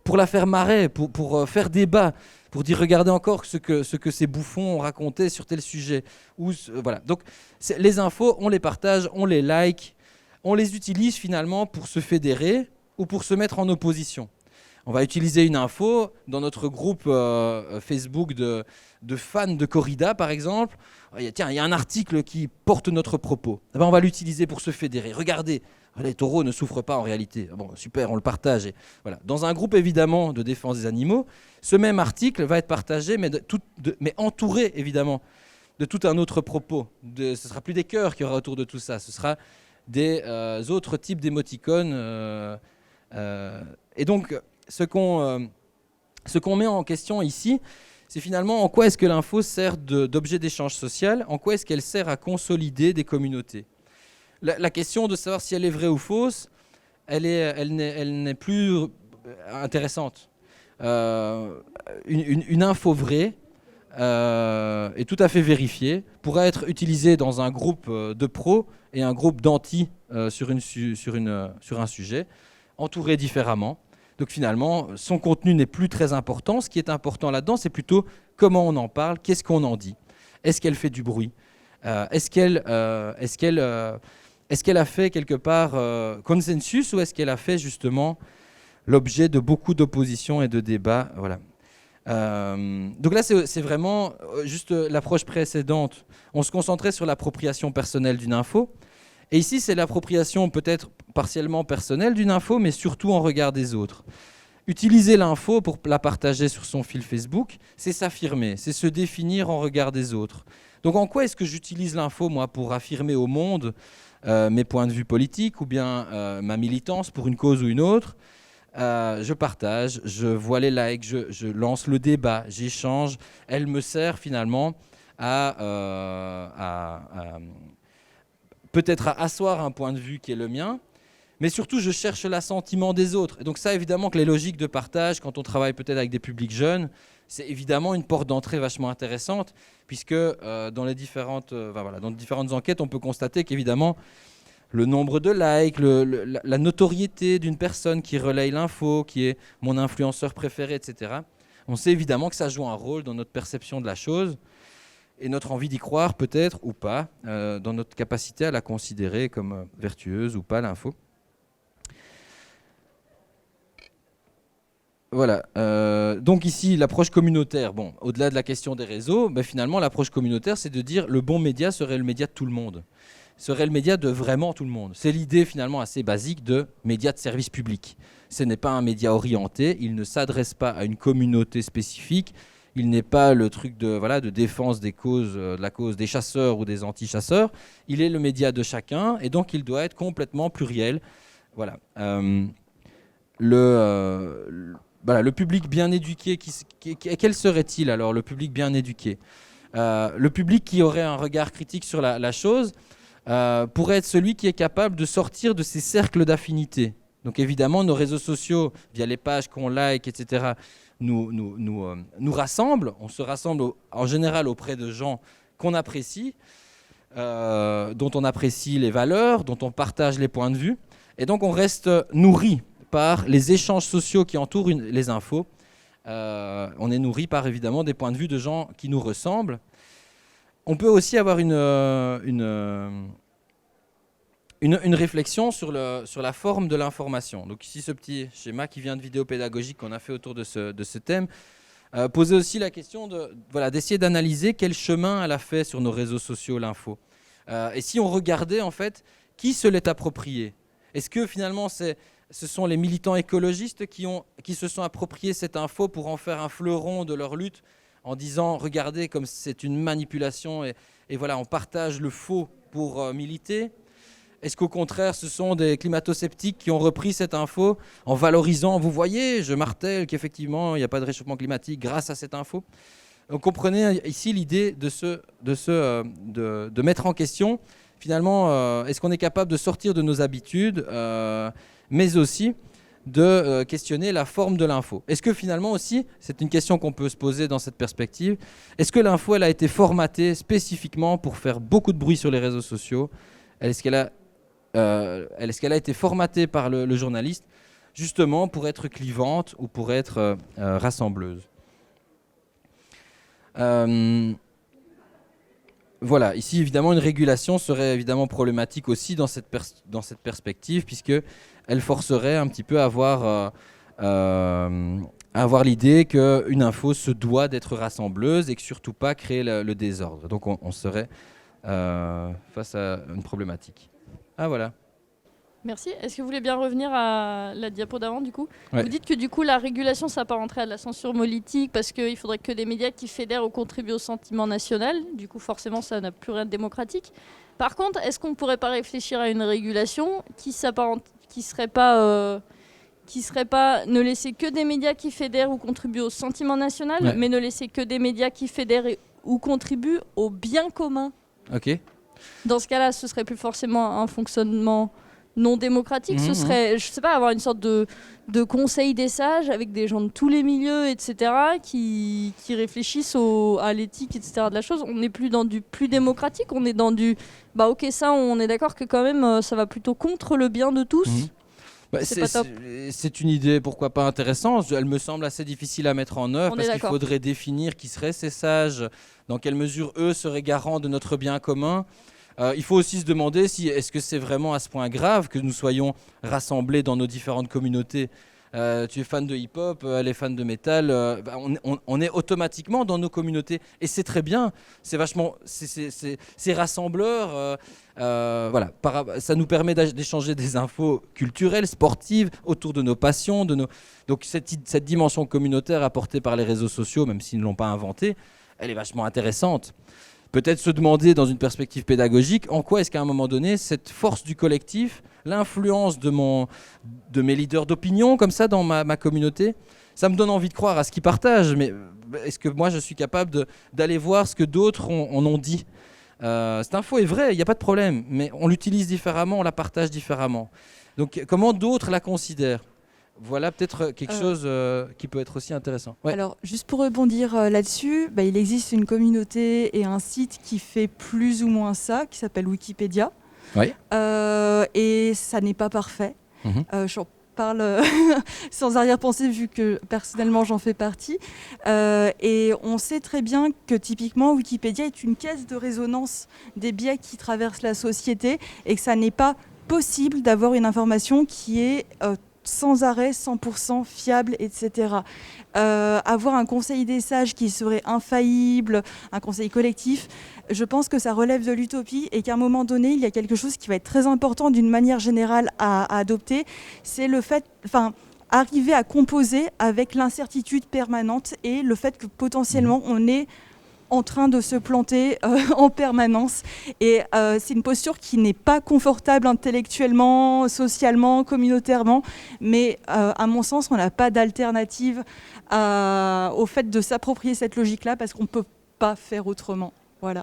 pour la faire marrer, pour faire débat, pour dire regardez encore ce que ces bouffons ont raconté sur tel sujet. Voilà. Donc les infos, on les partage, on les like, on les utilise finalement pour se fédérer ou pour se mettre en opposition. On va utiliser une info dans notre groupe Facebook de fans de corrida, par exemple. Tiens, il y a un article qui porte notre propos. Eh ben, on va l'utiliser pour se fédérer. Regardez, les taureaux ne souffrent pas en réalité. Bon, super, on le partage. Et voilà. Dans un groupe, évidemment, de défense des animaux, ce même article va être partagé, mais entouré, évidemment, de tout un autre propos. Ce ne sera plus des cœurs qu'il y aura autour de tout ça. Ce sera des autres types d'émoticônes. Et donc, ce qu'on met en question ici, c'est finalement en quoi est-ce que l'info sert d'objet d'échange social, en quoi est-ce qu'elle sert à consolider des communautés. La question de savoir si elle est vraie ou fausse, elle n'est plus intéressante. Une info vraie est tout à fait vérifiée, pourra être utilisée dans un groupe de pros et un groupe d'anti sur un sujet, entouré différemment. Donc finalement, son contenu n'est plus très important. Ce qui est important là-dedans, c'est plutôt comment on en parle, qu'est-ce qu'on en dit. Est-ce qu'elle fait du bruit ? Est-ce qu'elle a fait quelque part consensus ou est-ce qu'elle a fait justement l'objet de beaucoup d'oppositions et de débats ? Voilà. Donc là, c'est vraiment juste l'approche précédente. On se concentrait sur l'appropriation personnelle d'une info. Et ici, c'est l'appropriation peut-être partiellement personnelle d'une info, mais surtout en regard des autres. Utiliser l'info pour la partager sur son fil Facebook, c'est s'affirmer, c'est se définir en regard des autres. Donc en quoi est-ce que j'utilise l'info, moi, pour affirmer au monde mes points de vue politiques ou bien ma militance pour une cause ou une autre ? Je partage, je vois les likes, je lance le débat, j'échange. Elle me sert finalement peut-être à asseoir un point de vue qui est le mien, mais surtout je cherche l'assentiment des autres. Et donc ça, évidemment, que les logiques de partage, quand on travaille peut-être avec des publics jeunes, c'est évidemment une porte d'entrée vachement intéressante, puisque dans différentes enquêtes, on peut constater qu'évidemment, le nombre de likes, la notoriété d'une personne qui relaye l'info, qui est mon influenceur préféré, etc., on sait évidemment que ça joue un rôle dans notre perception de la chose, et notre envie d'y croire peut-être ou pas, dans notre capacité à la considérer comme vertueuse ou pas, l'info. Voilà. Donc ici, l'approche communautaire, bon, au-delà de la question des réseaux, finalement, l'approche communautaire, c'est de dire le bon média serait le média de tout le monde, serait le média de vraiment tout le monde. C'est l'idée finalement assez basique de média de service public. Ce n'est pas un média orienté, il ne s'adresse pas à une communauté spécifique. Il n'est pas le truc de défense de la cause des chasseurs ou des anti-chasseurs. Il est le média de chacun et donc il doit être complètement pluriel. Voilà. Le public bien éduqué, quel serait-il alors, le public bien éduqué ? Le public qui aurait un regard critique sur la chose, pourrait être celui qui est capable de sortir de ces cercles d'affinité. Donc évidemment, nos réseaux sociaux, via les pages qu'on like, etc., nous rassemblent. On se rassemble en général auprès de gens qu'on apprécie, dont on apprécie les valeurs, dont on partage les points de vue. Et donc on reste nourri par les échanges sociaux qui entourent les infos. On est nourri par évidemment des points de vue de gens qui nous ressemblent. On peut aussi avoir une réflexion sur la forme de l'information. Donc ici, ce petit schéma qui vient de vidéos pédagogiques qu'on a fait autour de ce thème, posait aussi la question d'essayer d'analyser quel chemin elle a fait sur nos réseaux sociaux, l'info. Et si on regardait en fait qui se l'est approprié. Est-ce que finalement ce sont les militants écologistes qui se sont appropriés cette info pour en faire un fleuron de leur lutte en disant regardez comme c'est une manipulation et voilà, on partage le faux pour militer? Est-ce qu'au contraire, ce sont des climato-sceptiques qui ont repris cette info en valorisant, vous voyez, je martèle qu'effectivement, il n'y a pas de réchauffement climatique grâce à cette info? Donc comprenez ici l'idée de mettre en question, finalement, est-ce qu'on est capable de sortir de nos habitudes, mais aussi de questionner la forme de l'info. Est-ce que finalement aussi, c'est une question qu'on peut se poser dans cette perspective, est-ce que l'info, elle a été formatée spécifiquement pour faire beaucoup de bruit sur les réseaux sociaux? Est-ce qu'elle a été formatée par le journaliste justement pour être clivante ou pour être rassembleuse? Voilà, ici évidemment une régulation serait évidemment problématique aussi dans cette perspective, puisque elle forcerait un petit peu à avoir l'idée qu'une info se doit d'être rassembleuse et que surtout pas créer le désordre. Donc on serait face à une problématique. Ah voilà. Merci. Est-ce que vous voulez bien revenir à la diapo d'avant du coup? Ouais. Vous dites que du coup la régulation s'apparenterait à de la censure politique parce qu'il faudrait que des médias qui fédèrent ou contribuent au sentiment national. Du coup forcément ça n'a plus rien de démocratique. Par contre, est-ce qu'on ne pourrait pas réfléchir à une régulation qui serait pas ne laisser que des médias qui fédèrent ou contribuent au sentiment national, Ouais. mais ne laisser que des médias qui fédèrent ou contribuent au bien commun? Ok. Dans ce cas-là, ce serait plus forcément un fonctionnement non démocratique. Ce serait, je sais pas, avoir une sorte de conseil des sages avec des gens de tous les milieux, etc., qui réfléchissent à l'éthique, etc., de la chose. On n'est plus dans du plus démocratique, on est dans du... Bah ok, ça, on est d'accord que quand même, ça va plutôt contre le bien de tous. Bah, C'est pas top. c'est une idée, pourquoi pas intéressante. Elle me semble assez difficile à mettre en œuvre On est parce qu'il d'accord. faudrait définir qui seraient ces sages, dans quelle mesure eux seraient garants de notre bien commun. Il faut aussi se demander est-ce que c'est vraiment à ce point grave que nous soyons rassemblés dans nos différentes communautés. Tu es fan de hip-hop, elle est fan de métal, on est automatiquement dans nos communautés et c'est très bien. C'est vachement, c'est rassembleur. Voilà, ça nous permet d'échanger des infos culturelles, sportives autour de nos passions, donc cette dimension communautaire apportée par les réseaux sociaux, même s'ils ne l'ont pas inventée, elle est vachement intéressante. Peut-être se demander dans une perspective pédagogique en quoi est-ce qu'à un moment donné cette force du collectif, l'influence de mes leaders d'opinion comme ça dans ma communauté, ça me donne envie de croire à ce qu'ils partagent, mais est-ce que moi je suis capable d'aller voir ce que d'autres en ont dit? Cette info est vraie, il n'y a pas de problème, mais on l'utilise différemment, on la partage différemment. Donc comment d'autres la considèrent? Voilà peut-être quelque chose qui peut être aussi intéressant. Ouais. Alors, juste pour rebondir là-dessus, il existe une communauté et un site qui fait plus ou moins ça, qui s'appelle Wikipédia. Oui. Et ça n'est pas parfait. J'en parle sans arrière-pensée, vu que personnellement j'en fais partie. Et on sait très bien que typiquement Wikipédia est une caisse de résonance des biais qui traversent la société et que ça n'est pas possible d'avoir une information qui est sans arrêt, 100% fiable, etc. Avoir un conseil des sages qui serait infaillible, un conseil collectif, je pense que ça relève de l'utopie et qu'à un moment donné, il y a quelque chose qui va être très important d'une manière générale à adopter, c'est le fait, arriver à composer avec l'incertitude permanente et le fait que potentiellement on est en train de se planter en permanence. Et c'est une posture qui n'est pas confortable intellectuellement, socialement, communautairement, mais à mon sens, on n'a pas d'alternative au fait de s'approprier cette logique-là parce qu'on ne peut pas faire autrement. Voilà.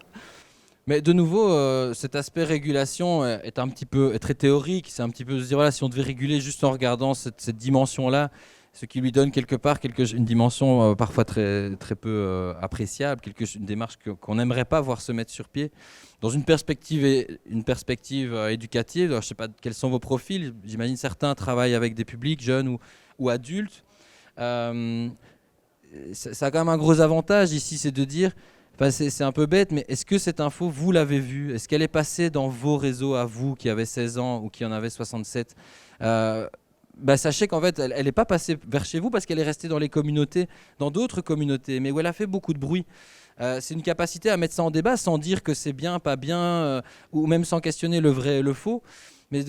Mais de nouveau, cet aspect régulation est très théorique. C'est un petit peu de se dire, voilà, si on devait réguler juste en regardant cette dimension-là, ce qui lui donne quelque part une dimension parfois très, très peu appréciable, une démarche qu'on n'aimerait pas voir se mettre sur pied. Dans une perspective éducative, alors, je ne sais pas quels sont vos profils, j'imagine certains travaillent avec des publics jeunes ou adultes. Ça a quand même un gros avantage ici, c'est de dire, c'est un peu bête, mais est-ce que cette info, vous l'avez vue? Est-ce qu'elle est passée dans vos réseaux à vous qui avez 16 ans ou qui en avez 67? Sachez qu'en fait, elle n'est pas passée vers chez vous parce qu'elle est restée dans les communautés, dans d'autres communautés, mais où elle a fait beaucoup de bruit. C'est une capacité à mettre ça en débat sans dire que c'est bien, pas bien, ou même sans questionner le vrai et le faux. Mais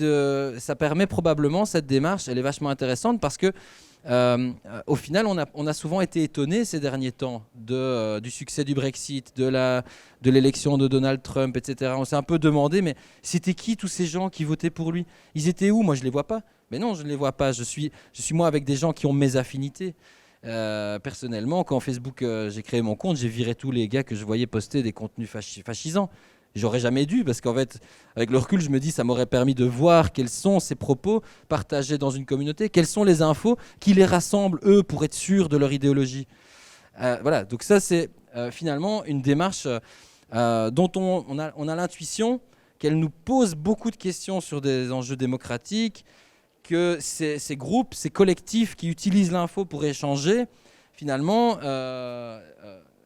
ça permet probablement, cette démarche, elle est vachement intéressante parce que au final, on a souvent été étonnés ces derniers temps du succès du Brexit, de l'élection de Donald Trump, etc. On s'est un peu demandé, mais c'était qui tous ces gens qui votaient pour lui? Ils étaient où? Moi, je ne les vois pas. Mais non, je ne les vois pas. Je suis moi avec des gens qui ont mes affinités. Personnellement, quand Facebook, j'ai créé mon compte, j'ai viré tous les gars que je voyais poster des contenus fascisants. J'aurais jamais dû, parce qu'en fait, avec le recul, je me dis, ça m'aurait permis de voir quels sont ces propos partagés dans une communauté, quelles sont les infos qui les rassemblent, eux, pour être sûrs de leur idéologie. Voilà, donc ça, c'est finalement une démarche dont on a l'intuition qu'elle nous pose beaucoup de questions sur des enjeux démocratiques, que ces groupes, ces collectifs qui utilisent l'info pour échanger, finalement,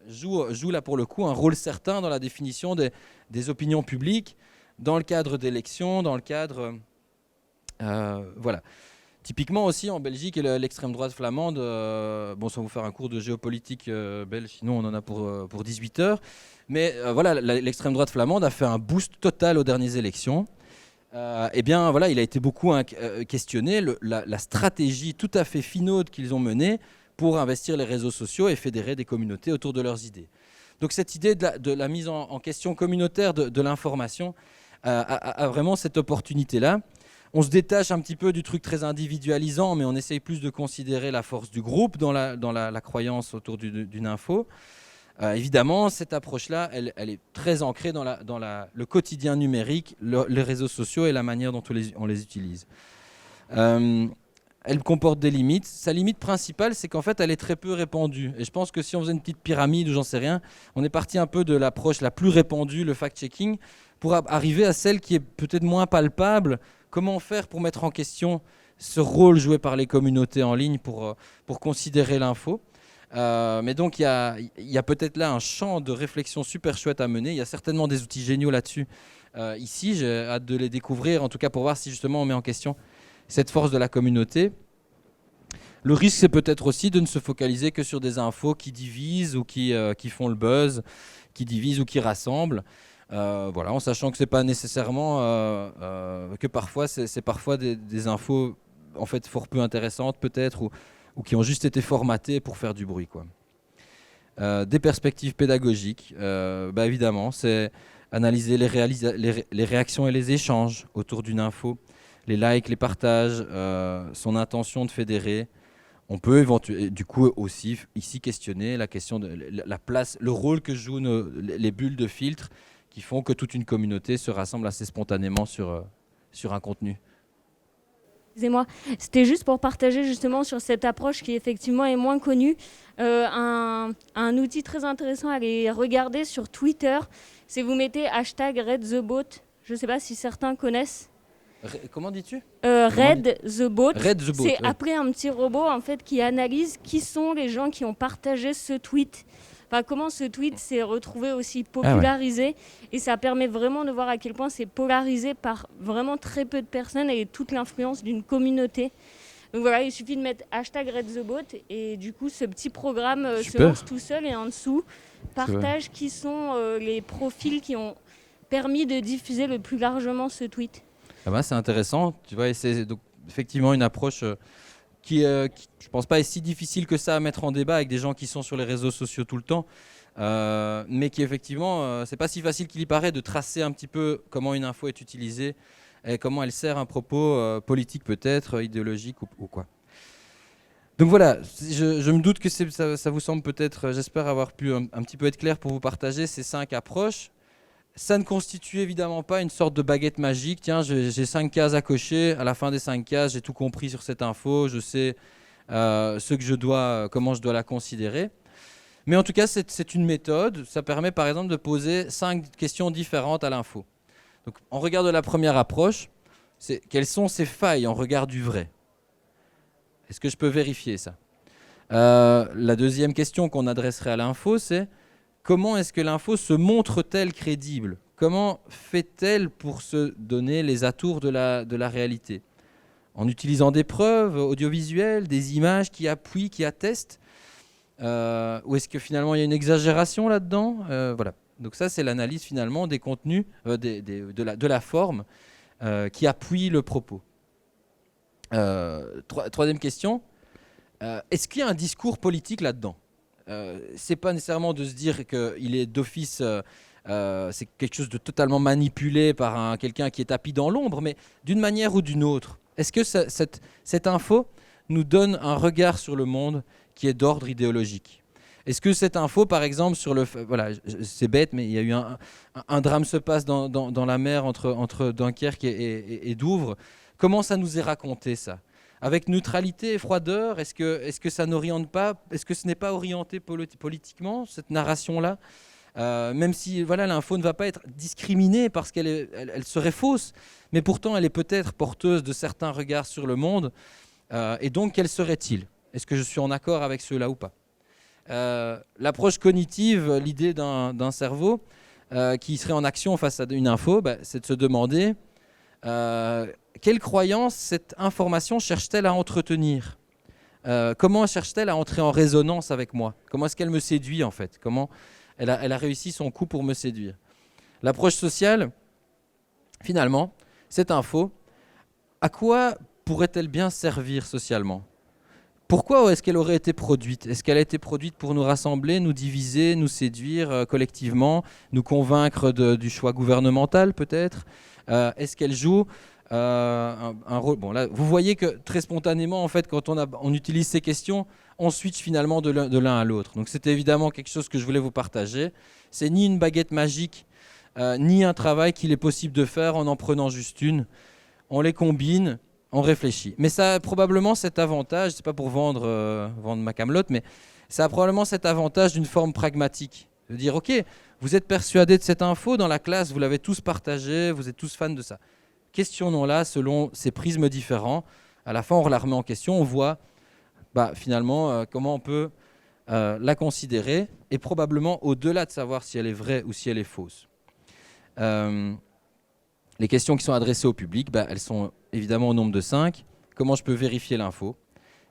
joue là pour le coup un rôle certain dans la définition des opinions publiques, dans le cadre d'élections, dans le cadre... voilà. Typiquement aussi en Belgique et l'extrême droite flamande, sans vous faire un cours de géopolitique belge, sinon on en a pour 18 heures, mais voilà, l'extrême droite flamande a fait un boost total aux dernières élections. Eh bien voilà, il a été beaucoup questionné, la stratégie tout à fait finaude qu'ils ont menée pour investir les réseaux sociaux et fédérer des communautés autour de leurs idées. Donc cette idée de la mise en question communautaire de l'information a vraiment cette opportunité-là. On se détache un petit peu du truc très individualisant, mais on essaye plus de considérer la force du groupe dans la croyance autour d'une info. Évidemment, cette approche-là, elle est très ancrée dans le quotidien numérique, les réseaux sociaux et la manière dont on les utilise. Elle comporte des limites. Sa limite principale, c'est qu'en fait, elle est très peu répandue. Et je pense que si on faisait une petite pyramide ou j'en sais rien, on est parti un peu de l'approche la plus répandue, le fact-checking, pour arriver à celle qui est peut-être moins palpable. Comment faire pour mettre en question ce rôle joué par les communautés en ligne pour considérer l'info? Mais donc, il y a peut-être là un champ de réflexion super chouette à mener. Il y a certainement des outils géniaux là-dessus. Ici, j'ai hâte de les découvrir, en tout cas pour voir si justement on met en question cette force de la communauté. Le risque, c'est peut-être aussi de ne se focaliser que sur des infos qui divisent ou qui font le buzz, qui divisent ou qui rassemblent. Voilà, en sachant que c'est pas nécessairement que parfois c'est parfois des infos en fait fort peu intéressantes peut-être ou qui ont juste été formatées pour faire du bruit, quoi. Des perspectives pédagogiques, évidemment, c'est analyser les réactions et les échanges autour d'une info, les likes, les partages, son intention de fédérer. On peut du coup aussi ici questionner la question de la place, le rôle que jouent les bulles de filtre qui font que toute une communauté se rassemble assez spontanément sur un contenu. Excusez-moi, c'était juste pour partager justement sur cette approche qui effectivement est moins connue. Un outil très intéressant à aller regarder sur Twitter, c'est vous mettez #RedTheBot. Je ne sais pas si certains connaissent. Comment dis-tu ? RedTheBot. RedTheBot, c'est oui. après un petit robot en fait qui analyse qui sont les gens qui ont partagé ce tweet. Enfin, comment ce tweet s'est retrouvé aussi popularisé. Et ça permet vraiment de voir à quel point c'est polarisé par vraiment très peu de personnes et toute l'influence d'une communauté. Donc voilà, il suffit de mettre #RedTheBot et du coup ce petit programme se lance tout seul et en dessous partage qui sont les profils qui ont permis de diffuser le plus largement ce tweet. C'est intéressant, tu vois, et c'est donc effectivement une approche qui je pense pas est si difficile que ça à mettre en débat avec des gens qui sont sur les réseaux sociaux tout le temps, mais qui effectivement, c'est pas si facile qu'il y paraît de tracer un petit peu comment une info est utilisée et comment elle sert un propos politique peut-être, idéologique ou quoi. Donc voilà, je me doute que ça vous semble peut-être, j'espère avoir pu un petit peu être clair pour vous partager ces 5 approches. Ça ne constitue évidemment pas une sorte de baguette magique. Tiens, j'ai 5 cases à cocher. À la fin des 5 cases, j'ai tout compris sur cette info. Je sais comment je dois la considérer. Mais en tout cas, c'est une méthode. Ça permet par exemple de poser 5 questions différentes à l'info. Donc, en regard de la première approche, quelles sont ces failles en regard du vrai? Est-ce que je peux vérifier ça? La deuxième question qu'on adresserait à l'info, c'est comment est-ce que l'info se montre-t-elle crédible? Comment fait-elle pour se donner les atours de la réalité? En utilisant des preuves audiovisuelles, des images qui appuient, qui attestent? Ou est-ce que finalement il y a une exagération là-dedans? Voilà. Donc ça, c'est l'analyse finalement des contenus, de la forme qui appuie le propos. Troisième question, est-ce qu'il y a un discours politique là-dedans? C'est pas nécessairement de se dire qu'il est d'office, c'est quelque chose de totalement manipulé par quelqu'un qui est tapis dans l'ombre, mais d'une manière ou d'une autre, est-ce que cette info nous donne un regard sur le monde qui est d'ordre idéologique? Est-ce que cette info, par exemple, voilà, c'est bête, mais il y a eu un drame se passe dans la mer entre Dunkerque et Douvres. Comment ça nous est raconté, ça? Avec neutralité et froideur? Est-ce que ça n'oriente pas? Est-ce que ce n'est pas orienté politiquement, cette narration-là? Même si voilà, l'info ne va pas être discriminée parce qu'elle serait fausse, mais pourtant elle est peut-être porteuse de certains regards sur le monde. Et donc, quel serait-il? Est-ce que je suis en accord avec ceux-là ou pas? L'approche cognitive, l'idée d'un cerveau qui serait en action face à une info, c'est de se demander quelle croyance cette information cherche-t-elle à entretenir? Comment cherche-t-elle à entrer en résonance avec moi? Comment est-ce qu'elle me séduit en fait? Comment elle a réussi son coup pour me séduire? L'approche sociale, finalement, cette info, à quoi pourrait-elle bien servir socialement? Pourquoi est-ce qu'elle aurait été produite? Est-ce qu'elle a été produite pour nous rassembler, nous diviser, nous séduire collectivement, nous convaincre du choix gouvernemental peut-être? Est-ce qu'elle joue un rôle? Bon, là, vous voyez que très spontanément, en fait, quand on utilise ces questions, on switch finalement de l'un à l'autre. Donc c'était évidemment quelque chose que je voulais vous partager. C'est ni une baguette magique, ni un travail qu'il est possible de faire en prenant juste une. On les combine. On réfléchit. Mais ça a probablement cet avantage, c'est pas pour vendre ma camelote, mais ça a probablement cet avantage d'une forme pragmatique. De dire, ok, vous êtes persuadés de cette info dans la classe, vous l'avez tous partagée, vous êtes tous fans de ça. Questionnons-la selon ces prismes différents. À la fin, on la remet en question, on voit finalement comment on peut la considérer, et probablement au-delà de savoir si elle est vraie ou si elle est fausse. Les questions qui sont adressées au public, elles sont évidemment au nombre de 5. Comment je peux vérifier l'info?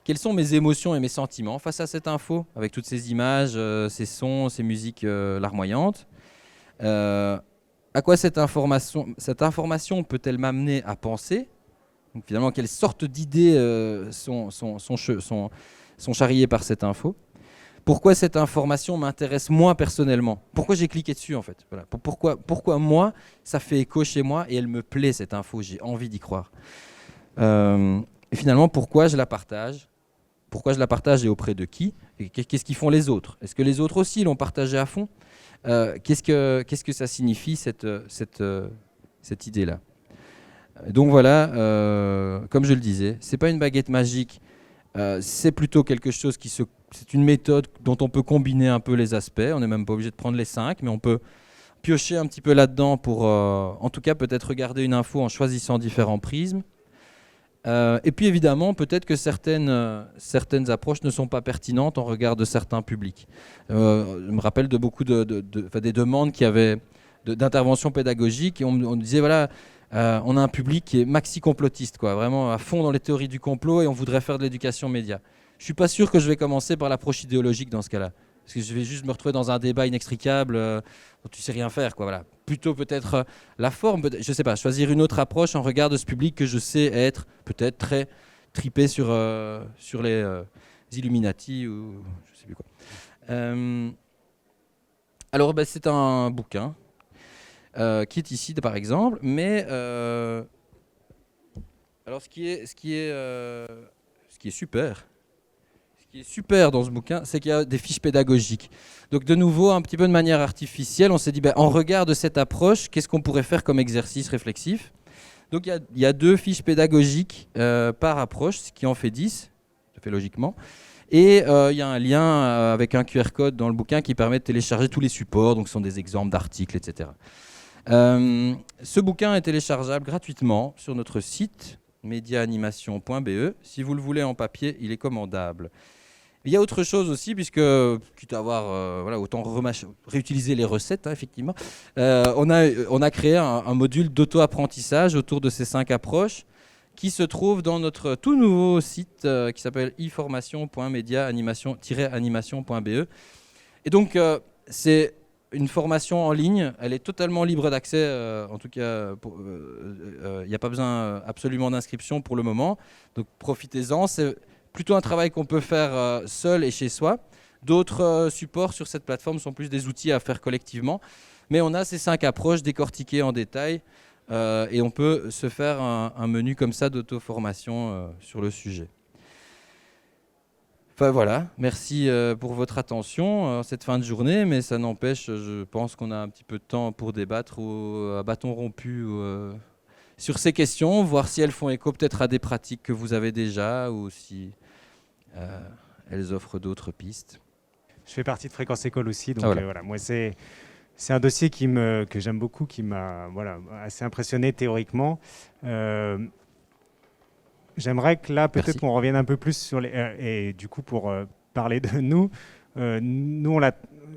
Quelles sont mes émotions et mes sentiments face à cette info, avec toutes ces images, ces sons, ces musiques larmoyantes? À quoi cette information peut-elle m'amener à penser? Donc, finalement, quelles sortes d'idées sont charriées par cette info? Pourquoi cette information m'intéresse moi personnellement? Pourquoi j'ai cliqué dessus en fait? Voilà. Pourquoi moi, ça fait écho chez moi et elle me plaît cette info, j'ai envie d'y croire. Et finalement, pourquoi je la partage? Pourquoi je la partage et auprès de qui? Et qu'est-ce qu'ils font les autres? Est-ce que les autres aussi l'ont partagé à fond? Qu'est-ce que ça signifie cette idée-là? Donc voilà, comme je le disais, c'est pas une baguette magique. C'est plutôt quelque chose c'est une méthode dont on peut combiner un peu les aspects. On n'est même pas obligé de prendre les 5, mais on peut piocher un petit peu là-dedans pour, en tout cas, peut-être regarder une info en choisissant différents prismes. Et puis évidemment, peut-être que certaines approches ne sont pas pertinentes en regard de certains publics. Je me rappelle de beaucoup des demandes qui avaient d'intervention pédagogique, et on disait voilà. On a un public qui est maxi-complotiste, quoi, vraiment à fond dans les théories du complot, et on voudrait faire de l'éducation média. Je ne suis pas sûr que je vais commencer par l'approche idéologique dans ce cas-là, parce que je vais juste me retrouver dans un débat inextricable dont tu ne sais rien faire, quoi, voilà. Plutôt peut-être la forme, je ne sais pas, choisir une autre approche en regard de ce public que je sais être peut-être très tripé sur les Illuminati ou je ne sais plus quoi. Alors c'est un bouquin qui est ici par exemple, mais alors ce qui est super, ce qui est super dans ce bouquin, c'est qu'il y a des fiches pédagogiques. Donc de nouveau, un petit peu de manière artificielle, on s'est dit, en regard de cette approche, qu'est-ce qu'on pourrait faire comme exercice réflexif? Donc il y a 2 fiches pédagogiques par approche, ce qui en fait 10, ça fait logiquement. Et il y a un lien avec un QR code dans le bouquin qui permet de télécharger tous les supports, donc ce sont des exemples d'articles, etc. Ce bouquin est téléchargeable gratuitement sur notre site mediaanimation.be. Si vous le voulez en papier, il est commandable. Il y a autre chose aussi, puisque, quitte à avoir, autant réutiliser les recettes, hein, effectivement, on a créé un module d'auto-apprentissage autour de ces 5 approches qui se trouve dans notre tout nouveau site qui s'appelle e-formation.media-animation-be. Et donc, c'est une formation en ligne, elle est totalement libre d'accès, en tout cas, il n'y a pas besoin absolument d'inscription pour le moment, donc profitez-en. C'est plutôt un travail qu'on peut faire seul et chez soi. D'autres supports sur cette plateforme sont plus des outils à faire collectivement, mais on a ces 5 approches décortiquées en détail et on peut se faire un menu comme ça d'auto-formation sur le sujet. Enfin voilà, merci pour votre attention cette fin de journée, mais ça n'empêche, je pense qu'on a un petit peu de temps pour débattre à bâton rompu sur ces questions, voir si elles font écho peut-être à des pratiques que vous avez déjà ou si elles offrent d'autres pistes. Je fais partie de Fréquence École aussi, donc voilà, moi c'est un dossier que j'aime beaucoup, qui m'a assez impressionné théoriquement. J'aimerais que là, peut-être qu'on revienne un peu plus sur et du coup, pour parler de nous,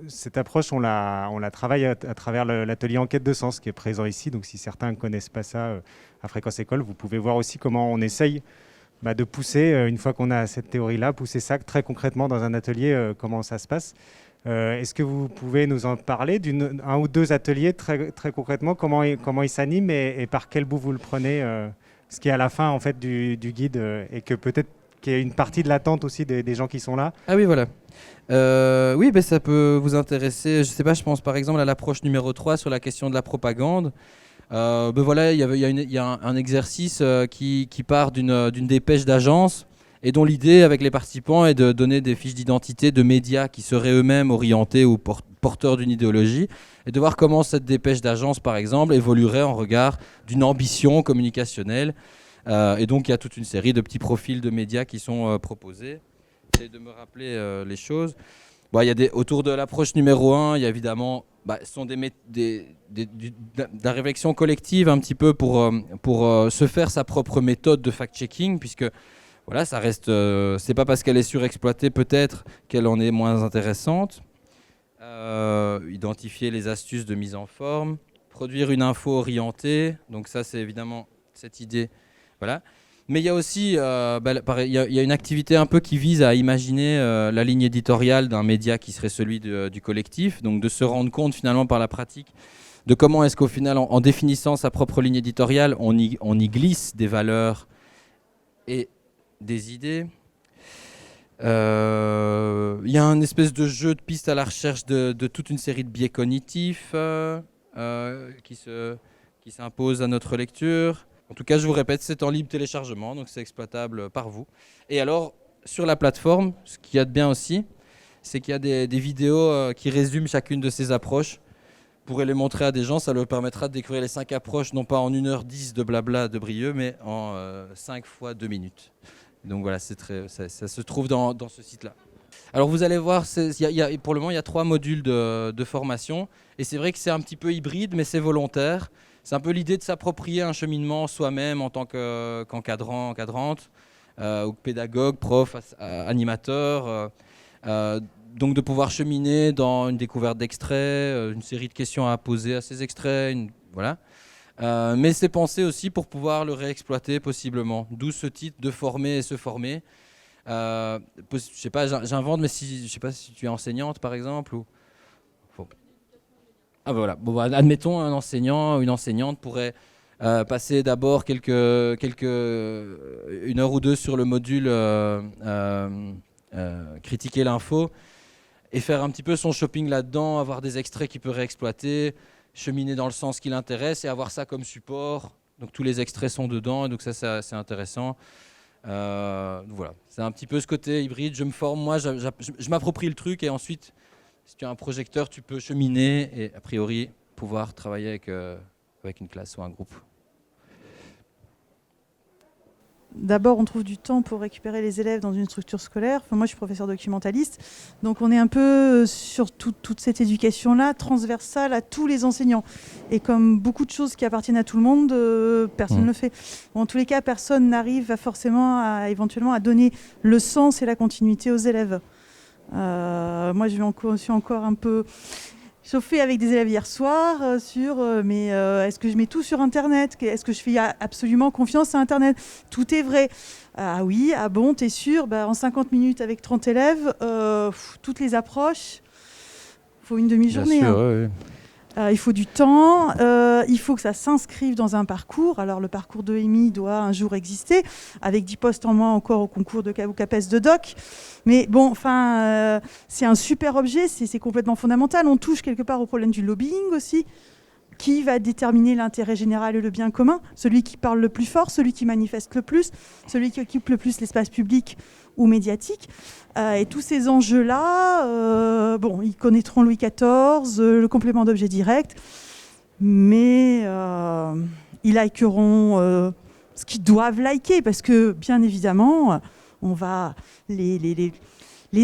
cette approche, on la travaille à travers l'atelier Enquête de sens qui est présent ici. Donc, si certains ne connaissent pas ça à Fréquence École, vous pouvez voir aussi comment on essaye de pousser, une fois qu'on a cette théorie-là, pousser ça très concrètement dans un atelier, comment ça se passe. Est-ce que vous pouvez nous en parler d'un ou 2 ateliers très, très concrètement, comment ils s'animent et par quel bout vous le prenez ce qui est à la fin en fait du guide et que peut-être qu'il y a une partie de l'attente aussi des gens qui sont là. Ah oui, voilà. Oui, ça peut vous intéresser. Je sais pas, je pense par exemple à l'approche numéro 3 sur la question de la propagande. Voilà, il y a un exercice qui part d'une dépêche d'agence et dont l'idée avec les participants est de donner des fiches d'identité de médias qui seraient eux-mêmes orientés ou porteurs d'une idéologie et de voir comment cette dépêche d'agence, par exemple, évoluerait en regard d'une ambition communicationnelle. Et donc, il y a toute une série de petits profils de médias qui sont proposés. J'essaie de me rappeler les choses. Il y a autour de l'approche numéro 1, il y a évidemment ce sont de la réflexion collective un petit peu pour se faire sa propre méthode de fact-checking, puisque voilà, ça reste, c'est pas parce qu'elle est surexploitée peut-être qu'elle en est moins intéressante. Identifier les astuces de mise en forme, produire une info orientée, donc ça c'est évidemment cette idée, voilà. Mais il y a aussi, il y a une activité un peu qui vise à imaginer la ligne éditoriale d'un média qui serait celui du collectif, donc de se rendre compte finalement par la pratique de comment est-ce qu'au final, en définissant sa propre ligne éditoriale, on y glisse des valeurs et des idées. Il y a un espèce de jeu de piste à la recherche de toute une série de biais cognitifs qui s'imposent à notre lecture. En tout cas, je vous répète, c'est en libre téléchargement, donc c'est exploitable par vous. Et alors, sur la plateforme, ce qu'il y a de bien aussi, c'est qu'il y a des vidéos qui résument chacune de ces approches. Vous pourrez les montrer à des gens, ça leur permettra de découvrir les 5 approches, non pas en 1h10 de blabla de Brieux, mais en 5 fois 2 minutes. Donc voilà, ça se trouve dans ce site-là. Alors vous allez voir, pour le moment, il y a 3 modules de formation. Et c'est vrai que c'est un petit peu hybride, mais c'est volontaire. C'est un peu l'idée de s'approprier un cheminement soi-même en tant qu'encadrant, encadrante, ou pédagogue, prof, animateur. Donc de pouvoir cheminer dans une découverte d'extraits, une série de questions à poser à ces extraits, voilà. Mais c'est pensé aussi pour pouvoir le réexploiter possiblement. D'où ce titre de former et se former. Je sais pas, j'invente, mais je sais pas si tu es enseignante par exemple ou. Ah voilà. Bon, admettons un enseignant ou une enseignante pourrait passer d'abord une heure ou 2 sur le module critiquer l'info et faire un petit peu son shopping là-dedans, avoir des extraits qu'il peut réexploiter, cheminer dans le sens qui l'intéresse et avoir ça comme support. Donc tous les extraits sont dedans, et donc ça c'est intéressant. Voilà, c'est un petit peu ce côté hybride. Je me forme, moi, je m'approprie le truc et ensuite, si tu as un projecteur, tu peux cheminer et a priori pouvoir travailler avec une classe ou un groupe. D'abord, on trouve du temps pour récupérer les élèves dans une structure scolaire. Enfin, moi, je suis professeur documentaliste. Donc, on est un peu sur toute cette éducation-là, transversale à tous les enseignants. Et comme beaucoup de choses qui appartiennent à tout le monde, personne ne le fait. Bon, en tous les cas, personne n'arrive forcément éventuellement à donner le sens et la continuité aux élèves. Moi, je suis encore un peu chauffée avec des élèves hier soir sur mais est-ce que je mets tout sur Internet ? Est-ce que je fais absolument confiance à Internet ? Tout est vrai. Ah oui, ah bon, t'es sûr ? En 50 minutes avec 30 élèves, toutes les approches, il faut une demi-journée. Bien sûr, oui. Il faut du temps, il faut que ça s'inscrive dans un parcours. Alors le parcours de EMI doit un jour exister, avec 10 postes en moins encore au concours de CAPES de doc. Mais bon, enfin, c'est un super objet, c'est complètement fondamental. On touche quelque part au problème du lobbying aussi. Qui va déterminer l'intérêt général et le bien commun ? Celui qui parle le plus fort, celui qui manifeste le plus, celui qui occupe le plus l'espace public ou médiatique. Et tous ces enjeux-là, ils connaîtront Louis XIV, le complément d'objet direct, mais ils likeront ce qu'ils doivent liker, parce que, bien évidemment, on va les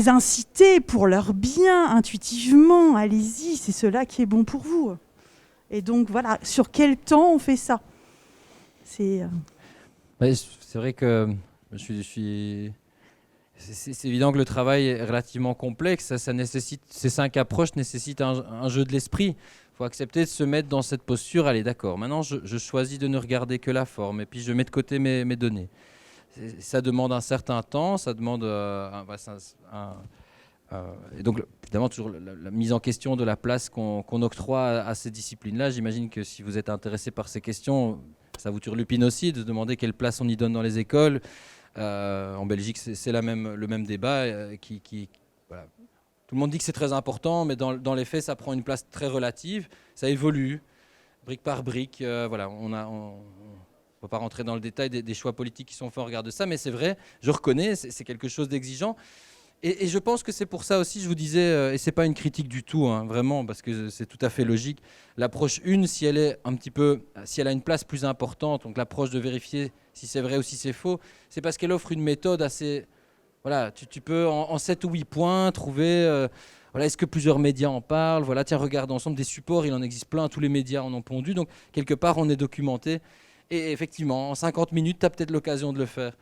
inciter pour leur bien, intuitivement. Allez-y, c'est cela qui est bon pour vous. Et donc, voilà, sur quel temps on fait ça ? C'est vrai que c'est évident que le travail est relativement complexe. Ça nécessite, ces 5 approches nécessitent un jeu de l'esprit. Il faut accepter de se mettre dans cette posture. Allez, d'accord, maintenant je choisis de ne regarder que la forme et puis je mets de côté mes données. Ça demande un certain temps, ça demande et donc, évidemment, toujours la mise en question de la place qu'on octroie à ces disciplines-là. J'imagine que si vous êtes intéressé par ces questions, ça vous turlupine aussi de demander quelle place on y donne dans les écoles. En Belgique, c'est le même débat. Voilà. Tout le monde dit que c'est très important, mais dans les faits, ça prend une place très relative. Ça évolue, brique par brique. Voilà, on ne va pas rentrer dans le détail des choix politiques qui sont faits en regard de ça, mais c'est vrai, je reconnais, c'est quelque chose d'exigeant. Et je pense que c'est pour ça aussi, je vous disais, et c'est pas une critique du tout, hein, vraiment, parce que c'est tout à fait logique. L'approche 1, si elle a une place plus importante, donc l'approche de vérifier si c'est vrai ou si c'est faux, c'est parce qu'elle offre une méthode assez... Voilà, tu peux en 7 ou 8 points trouver... voilà, est-ce que plusieurs médias en parlent ? Voilà, tiens, regarde ensemble des supports, il en existe plein, tous les médias en ont pondu, donc quelque part on est documenté. Et effectivement, en 50 minutes, tu as peut-être l'occasion de le faire.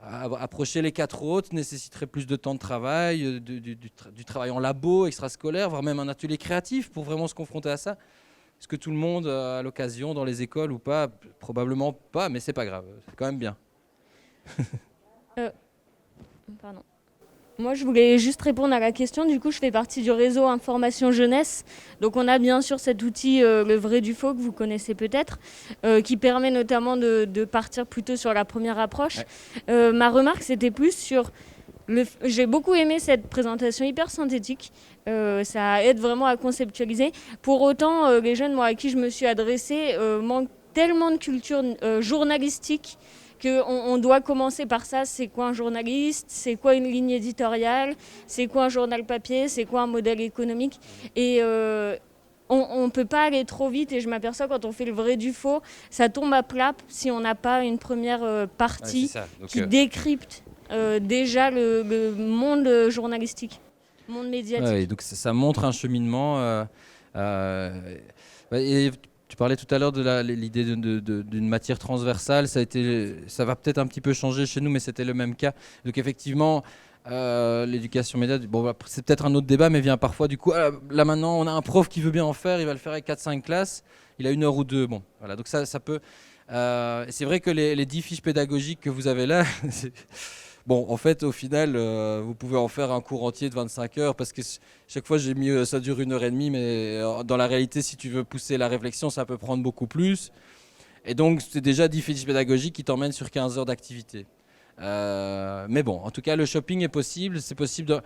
Approcher les 4 autres nécessiterait plus de temps de travail, du travail en labo, extrascolaire, voire même un atelier créatif pour vraiment se confronter à ça. Est-ce que tout le monde a l'occasion dans les écoles ou pas ? Probablement pas, mais c'est pas grave, c'est quand même bien. Pardon. Moi, je voulais juste répondre à la question. Du coup, je fais partie du réseau Information Jeunesse. Donc, on a bien sûr cet outil, le vrai du faux, que vous connaissez peut-être, qui permet notamment de partir plutôt sur la première approche. Ouais. Ma remarque, c'était plus sur... J'ai beaucoup aimé cette présentation hyper synthétique. Ça aide vraiment à conceptualiser. Pour autant, les jeunes à qui je me suis adressée manquent tellement de culture journalistique qu'on doit commencer par ça. C'est quoi un journaliste ? C'est quoi une ligne éditoriale ? C'est quoi un journal papier ? C'est quoi un modèle économique ? Et on ne peut pas aller trop vite. Et je m'aperçois quand on fait le vrai du faux, ça tombe à plat si on n'a pas une première partie qui décrypte déjà le monde journalistique, le monde médiatique. Ouais, donc ça montre un cheminement. Et tu parlais tout à l'heure de l'idée d'une matière transversale. Ça va peut-être un petit peu changer chez nous, mais c'était le même cas. Donc effectivement, l'éducation média, c'est peut-être un autre débat, mais vient parfois du coup, là maintenant, on a un prof qui veut bien en faire, il va le faire avec 4-5 classes, il a 1 heure ou 2. Bon, voilà, donc ça peut... c'est vrai que les 10 fiches pédagogiques que vous avez là... Bon, en fait, au final, vous pouvez en faire un cours entier de 25 heures parce que chaque fois, j'ai mis ça dure 1h30, mais dans la réalité, si tu veux pousser la réflexion, ça peut prendre beaucoup plus. Et donc, c'est déjà 10 fiches pédagogiques qui t'emmènent sur 15 heures d'activité. Mais bon, en tout cas, le shopping est possible. C'est possible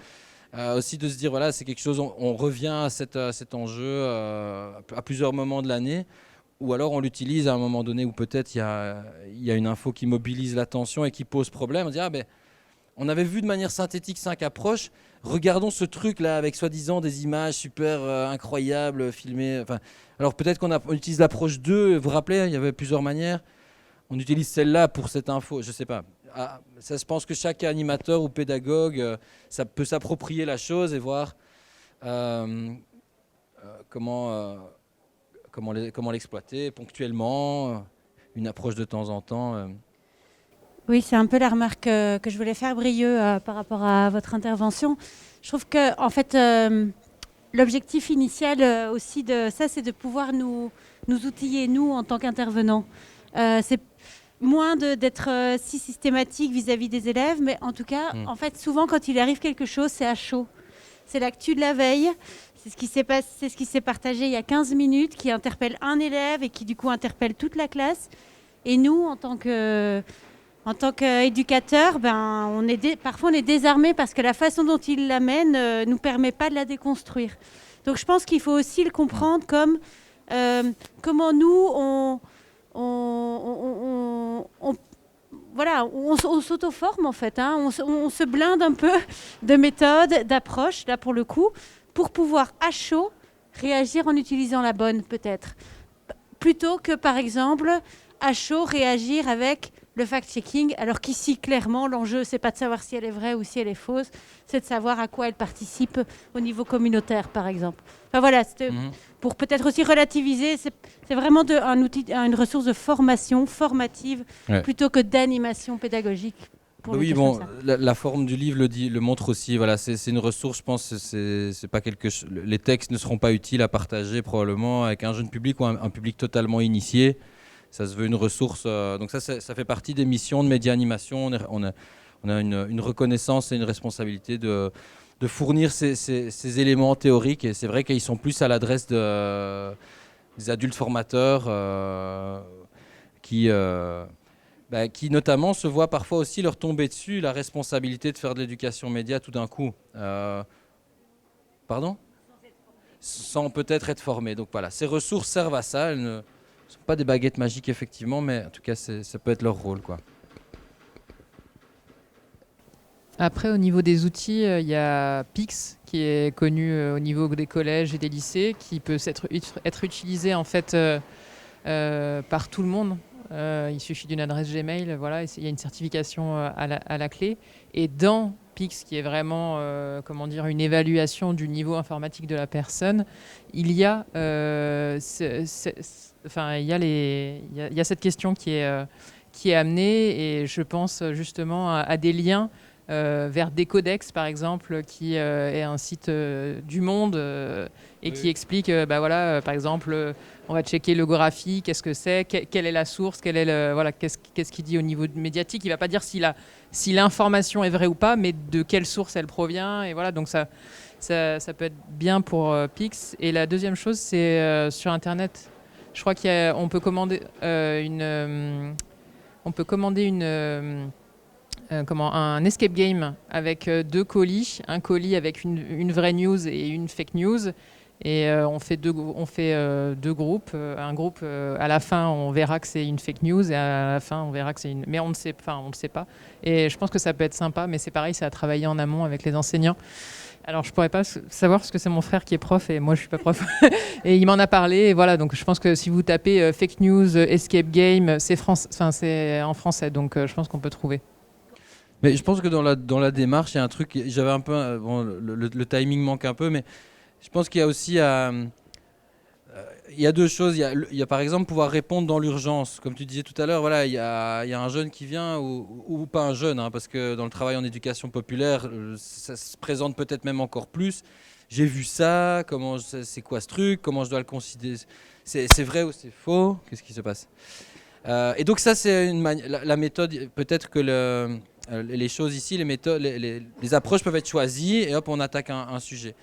aussi de se dire, voilà, c'est quelque chose, on revient à cet enjeu à plusieurs moments de l'année ou alors on l'utilise à un moment donné où peut-être il y a une info qui mobilise l'attention et qui pose problème. On dit, on avait vu de manière synthétique 5 approches, regardons ce truc-là avec soi-disant des images super incroyables, filmées. Enfin, alors peut-être qu'on utilise l'approche 2, vous vous rappelez, il y avait plusieurs manières. On utilise celle-là pour cette info, je ne sais pas. Ça, je pense que chaque animateur ou pédagogue ça peut s'approprier la chose et voir comment l'exploiter ponctuellement, une approche de temps en temps. Oui, c'est un peu la remarque que je voulais faire, Brieux, par rapport à votre intervention. Je trouve que, en fait, l'objectif initial aussi de ça, c'est de pouvoir nous outiller, nous, en tant qu'intervenants. C'est moins d'être si systématique vis-à-vis des élèves, mais en tout cas, en fait, souvent, quand il arrive quelque chose, c'est à chaud. C'est l'actu de la veille, c'est ce qui s'est partagé il y a 15 minutes, qui interpelle un élève et qui, du coup, interpelle toute la classe. Et nous, en tant qu'éducateur, parfois on est désarmé parce que la façon dont il l'amène ne nous permet pas de la déconstruire. Donc je pense qu'il faut aussi le comprendre comme comment nous, on s'auto-forme en fait. On se blinde un peu de méthodes, d'approches, là pour le coup, pour pouvoir à chaud réagir en utilisant la bonne peut-être. Plutôt que par exemple, à chaud réagir avec le fact-checking, alors qu'ici, clairement, l'enjeu, c'est pas de savoir si elle est vraie ou si elle est fausse, c'est de savoir à quoi elle participe au niveau communautaire, par exemple. Enfin voilà, pour peut-être aussi relativiser, c'est vraiment un outil, une ressource de formation, formative, plutôt que d'animation pédagogique. Oui, bon, la forme du livre le montre aussi. Voilà, c'est une ressource, je pense, c'est pas quelque chose. Les textes ne seront pas utiles à partager probablement avec un jeune public ou un public totalement initié. Ça se veut une ressource. Donc ça fait partie des missions de média-animation. On a une reconnaissance et une responsabilité de fournir ces éléments théoriques. Et c'est vrai qu'ils sont plus à l'adresse des adultes formateurs qui notamment se voient parfois aussi leur tomber dessus la responsabilité de faire de l'éducation média tout d'un coup. Pardon ? Sans peut-être être formés. Donc voilà, ces ressources servent à ça. Elles ne sont pas des baguettes magiques effectivement, mais en tout cas ça peut être leur rôle, quoi. Après, au niveau des outils, il y a Pix qui est connu au niveau des collèges et des lycées, qui peut être utilisé en fait par tout le monde. Il suffit d'une adresse Gmail, voilà, il y a une certification à la clé. Et dans Pix, qui est vraiment une évaluation du niveau informatique de la personne, il y a cette question qui est amenée, et je pense justement à des liens vers Decodex, par exemple, qui est un site du Monde qui explique, par exemple, on va checker le Gorafi, qu'est-ce que c'est, quelle est la source, qu'est-ce qu'il dit au niveau médiatique. Il ne va pas dire si l'information est vraie ou pas, mais de quelle source elle provient. Et voilà, donc ça peut être bien pour Pix. Et la deuxième chose, c'est sur Internet. Je crois qu'on peut commander un escape game avec 2 colis, un colis avec une vraie news et une fake news, et on fait deux groupes. Un groupe, à la fin, on verra que c'est une fake news, et à la fin, on verra que c'est une... Mais on ne sait pas. Et je pense que ça peut être sympa, mais c'est pareil, c'est à travailler en amont avec les enseignants. Alors, je ne pourrais pas savoir parce que c'est mon frère qui est prof et moi, je ne suis pas prof. Et il m'en a parlé. Et voilà, donc je pense que si vous tapez fake news, escape game, c'est en français. Donc, je pense qu'on peut trouver. Mais je pense que dans la démarche, il y a un truc. J'avais un peu. Le timing manque un peu, mais je pense qu'il y a aussi. Il y a 2 choses. Il y a par exemple pouvoir répondre dans l'urgence. Comme tu disais tout à l'heure, voilà, il y a un jeune qui vient ou pas un jeune, parce que dans le travail en éducation populaire, ça se présente peut-être même encore plus. J'ai vu ça, c'est quoi ce truc, comment je dois le considérer, c'est vrai ou c'est faux, qu'est-ce qui se passe. Et donc ça, c'est la méthode, peut-être que les choses ici, les méthodes, les approches peuvent être choisies et hop, on attaque un sujet.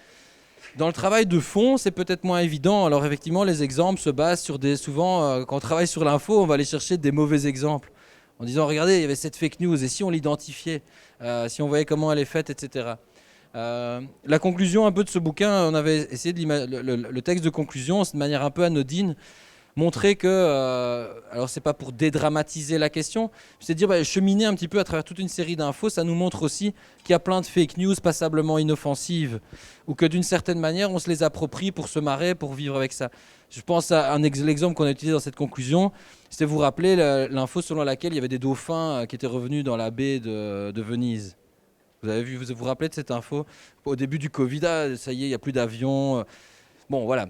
Dans le travail de fond, c'est peut-être moins évident. Alors effectivement, les exemples se basent sur souvent, quand on travaille sur l'info, on va aller chercher des mauvais exemples. En disant, regardez, il y avait cette fake news, et si on l'identifiait, si on voyait comment elle est faite, etc. La conclusion un peu de ce bouquin, on avait essayé le texte de conclusion, c'est de manière un peu anodine. montrer que, alors c'est pas pour dédramatiser la question, c'est dire cheminer un petit peu à travers toute une série d'infos, ça nous montre aussi qu'il y a plein de fake news passablement inoffensives, ou que d'une certaine manière on se les approprie pour se marrer, pour vivre avec ça. Je pense à l'exemple qu'on a utilisé dans cette conclusion, c'était vous rappeler l'info selon laquelle il y avait des dauphins qui étaient revenus dans la baie de Venise. Vous vous rappelez de cette info? Au début du Covid, ça y est, il n'y a plus d'avions. Bon, voilà.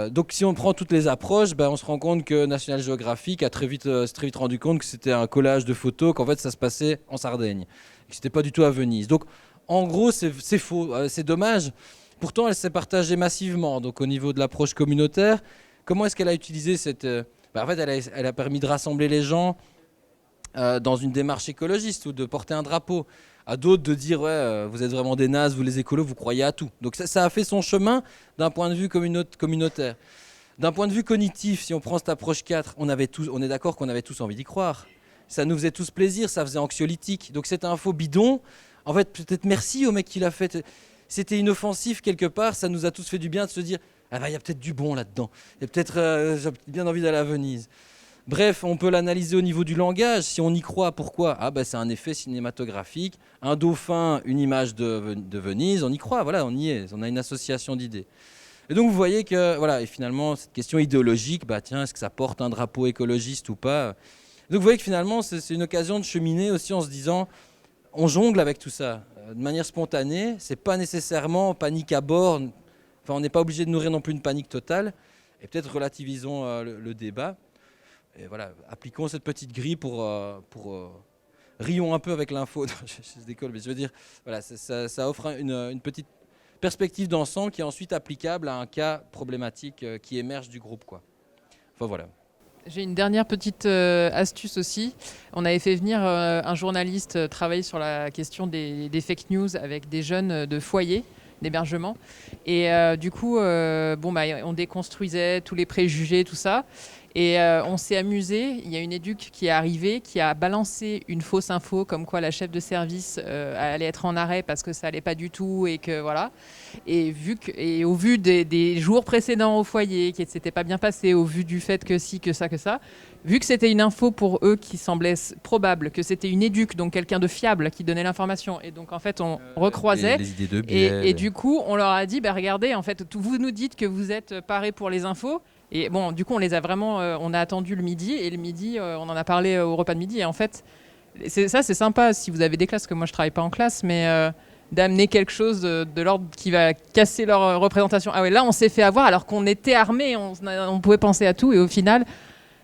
Donc, si on prend toutes les approches, on se rend compte que National Geographic s'est très vite rendu compte que c'était un collage de photos, qu'en fait, ça se passait en Sardaigne, que c'était pas du tout à Venise. Donc, en gros, c'est faux. C'est dommage. Pourtant, elle s'est partagée massivement. Donc, au niveau de l'approche communautaire, comment est-ce qu'elle a utilisé cette... en fait, elle a permis de rassembler les gens dans une démarche écologiste ou de porter un drapeau. À d'autres de dire vous êtes vraiment des nazes, vous les écolos, vous croyez à tout. Donc ça a fait son chemin d'un point de vue communautaire. D'un point de vue cognitif, si on prend cette approche 4, on est d'accord qu'on avait tous envie d'y croire. Ça nous faisait tous plaisir, ça faisait anxiolytique. Donc cette info bidon, en fait peut-être merci au mec qui l'a fait. C'était inoffensif quelque part, ça nous a tous fait du bien de se dire il y a peut-être du bon là-dedans. Il y a peut-être j'ai bien envie d'aller à Venise. Bref, on peut l'analyser au niveau du langage. Si on y croit, pourquoi ? C'est un effet cinématographique. Un dauphin, une image de Venise, on y croit, voilà, on y est. On a une association d'idées. Et donc, vous voyez que, voilà, et finalement, cette question idéologique, est-ce que ça porte un drapeau écologiste ou pas ? Donc, vous voyez que finalement, c'est une occasion de cheminer aussi en se disant, on jongle avec tout ça. De manière spontanée, c'est pas nécessairement panique à bord. Enfin, on n'est pas obligé de nourrir non plus une panique totale. Et peut-être relativisons le débat. Et voilà, appliquons cette petite grille pour rions un peu avec l'info. Je décolle, mais je veux dire, voilà, ça offre une petite perspective d'ensemble qui est ensuite applicable à un cas problématique qui émerge du groupe, quoi. Enfin voilà. J'ai une dernière petite astuce aussi. On avait fait venir un journaliste travailler sur la question des fake news avec des jeunes de foyer d'hébergement. Et du coup, on déconstruisait tous les préjugés, tout ça. Et on s'est amusé. Il y a une éduque qui est arrivée, qui a balancé une fausse info comme quoi la chef de service allait être en arrêt parce que ça allait pas du tout et que voilà. Et au vu des jours précédents au foyer, qui ne s'était pas bien passé, au vu du fait que si, que ça, vu que c'était une info pour eux qui semblait probable, que c'était une éduque, donc quelqu'un de fiable qui donnait l'information, et donc en fait on recroisait. Les idées de biais, et du coup on leur a dit regardez, en fait vous nous dites que vous êtes parés pour les infos. Et bon, du coup, on les a vraiment, on a attendu le midi, et le midi, on en a parlé au repas de midi. Et en fait, c'est sympa si vous avez des classes, parce que moi je travaille pas en classe, mais d'amener quelque chose de l'ordre qui va casser leur représentation. Ah ouais, là on s'est fait avoir alors qu'on était armés, on pouvait penser à tout, et au final,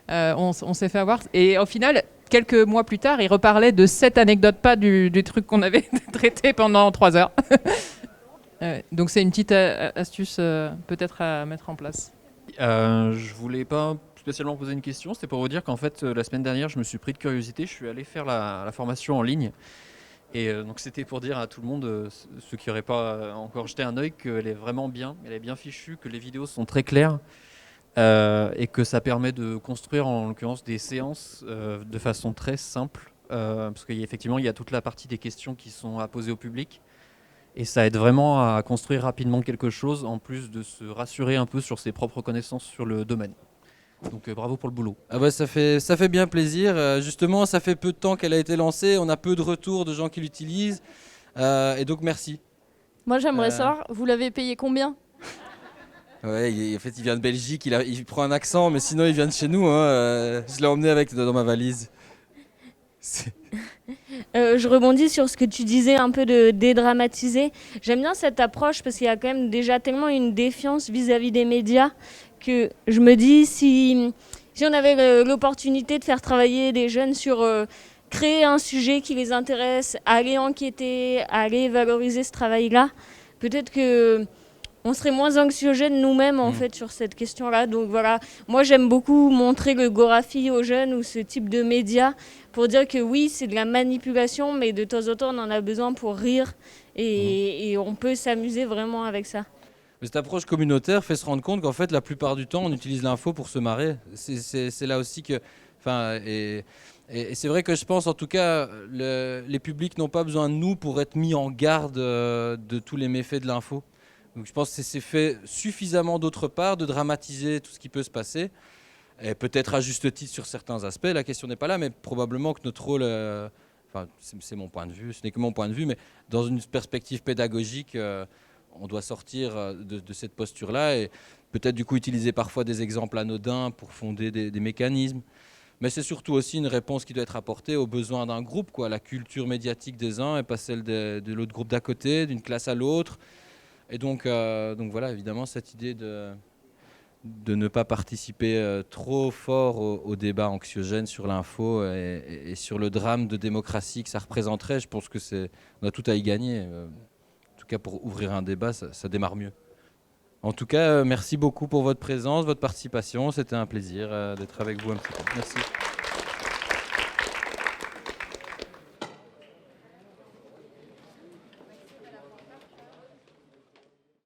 on s'est fait avoir. Et au final, quelques mois plus tard, ils reparlaient de cette anecdote, pas du truc qu'on avait traité pendant 3 heures. Donc c'est une petite astuce peut-être à mettre en place. Je voulais pas spécialement poser une question, c'était pour vous dire qu'en fait la semaine dernière je me suis pris de curiosité, je suis allé faire la formation en ligne et donc c'était pour dire à tout le monde, ceux qui n'auraient pas encore jeté un œil, qu'elle est vraiment bien, elle est bien fichue, que les vidéos sont très claires et que ça permet de construire en l'occurrence des séances de façon très simple parce qu'effectivement il y a toute la partie des questions qui sont à poser au public. Et ça aide vraiment à construire rapidement quelque chose, en plus de se rassurer un peu sur ses propres connaissances sur le domaine. Donc bravo pour le boulot. Ça fait bien plaisir. Justement, ça fait peu de temps qu'elle a été lancée. On a peu de retours de gens qui l'utilisent. Et donc merci. Moi j'aimerais savoir, vous l'avez payé combien ? Ouais, en fait il vient de Belgique, il prend un accent, mais sinon il vient de chez nous. Je l'ai emmené dans ma valise. Je rebondis sur ce que tu disais, un peu de dédramatiser. J'aime bien cette approche parce qu'il y a quand même déjà tellement une défiance vis-à-vis des médias que je me dis si on avait l'opportunité de faire travailler des jeunes sur créer un sujet qui les intéresse, aller enquêter, aller valoriser ce travail-là, peut-être que on serait moins anxiogène nous-mêmes en fait sur cette question-là. Donc voilà, moi j'aime beaucoup montrer le Gorafi aux jeunes ou ce type de médias pour dire que oui, c'est de la manipulation, mais de temps en temps on en a besoin pour rire et on peut s'amuser vraiment avec ça. Cette approche communautaire fait se rendre compte qu'en fait la plupart du temps on utilise l'info pour se marrer. C'est là aussi que... Et c'est vrai que je pense en tout cas les publics n'ont pas besoin de nous pour être mis en garde de tous les méfaits de l'info. Donc je pense que c'est fait suffisamment d'autre part de dramatiser tout ce qui peut se passer. Et peut-être à juste titre sur certains aspects, la question n'est pas là, mais probablement que notre rôle, enfin c'est mon point de vue, ce n'est que mon point de vue, mais dans une perspective pédagogique, on doit sortir de cette posture-là et peut-être du coup utiliser parfois des exemples anodins pour fonder des mécanismes. Mais c'est surtout aussi une réponse qui doit être apportée aux besoins d'un groupe, quoi, la culture médiatique des uns et pas celle de l'autre groupe d'à côté, d'une classe à l'autre. Et donc voilà, évidemment, cette idée de ne pas participer trop fort au débat anxiogène sur l'info et sur le drame de démocratie que ça représenterait, je pense que on a tout à y gagner. En tout cas, pour ouvrir un débat, ça démarre mieux. En tout cas, merci beaucoup pour votre présence, votre participation. C'était un plaisir d'être avec vous un petit peu. Merci.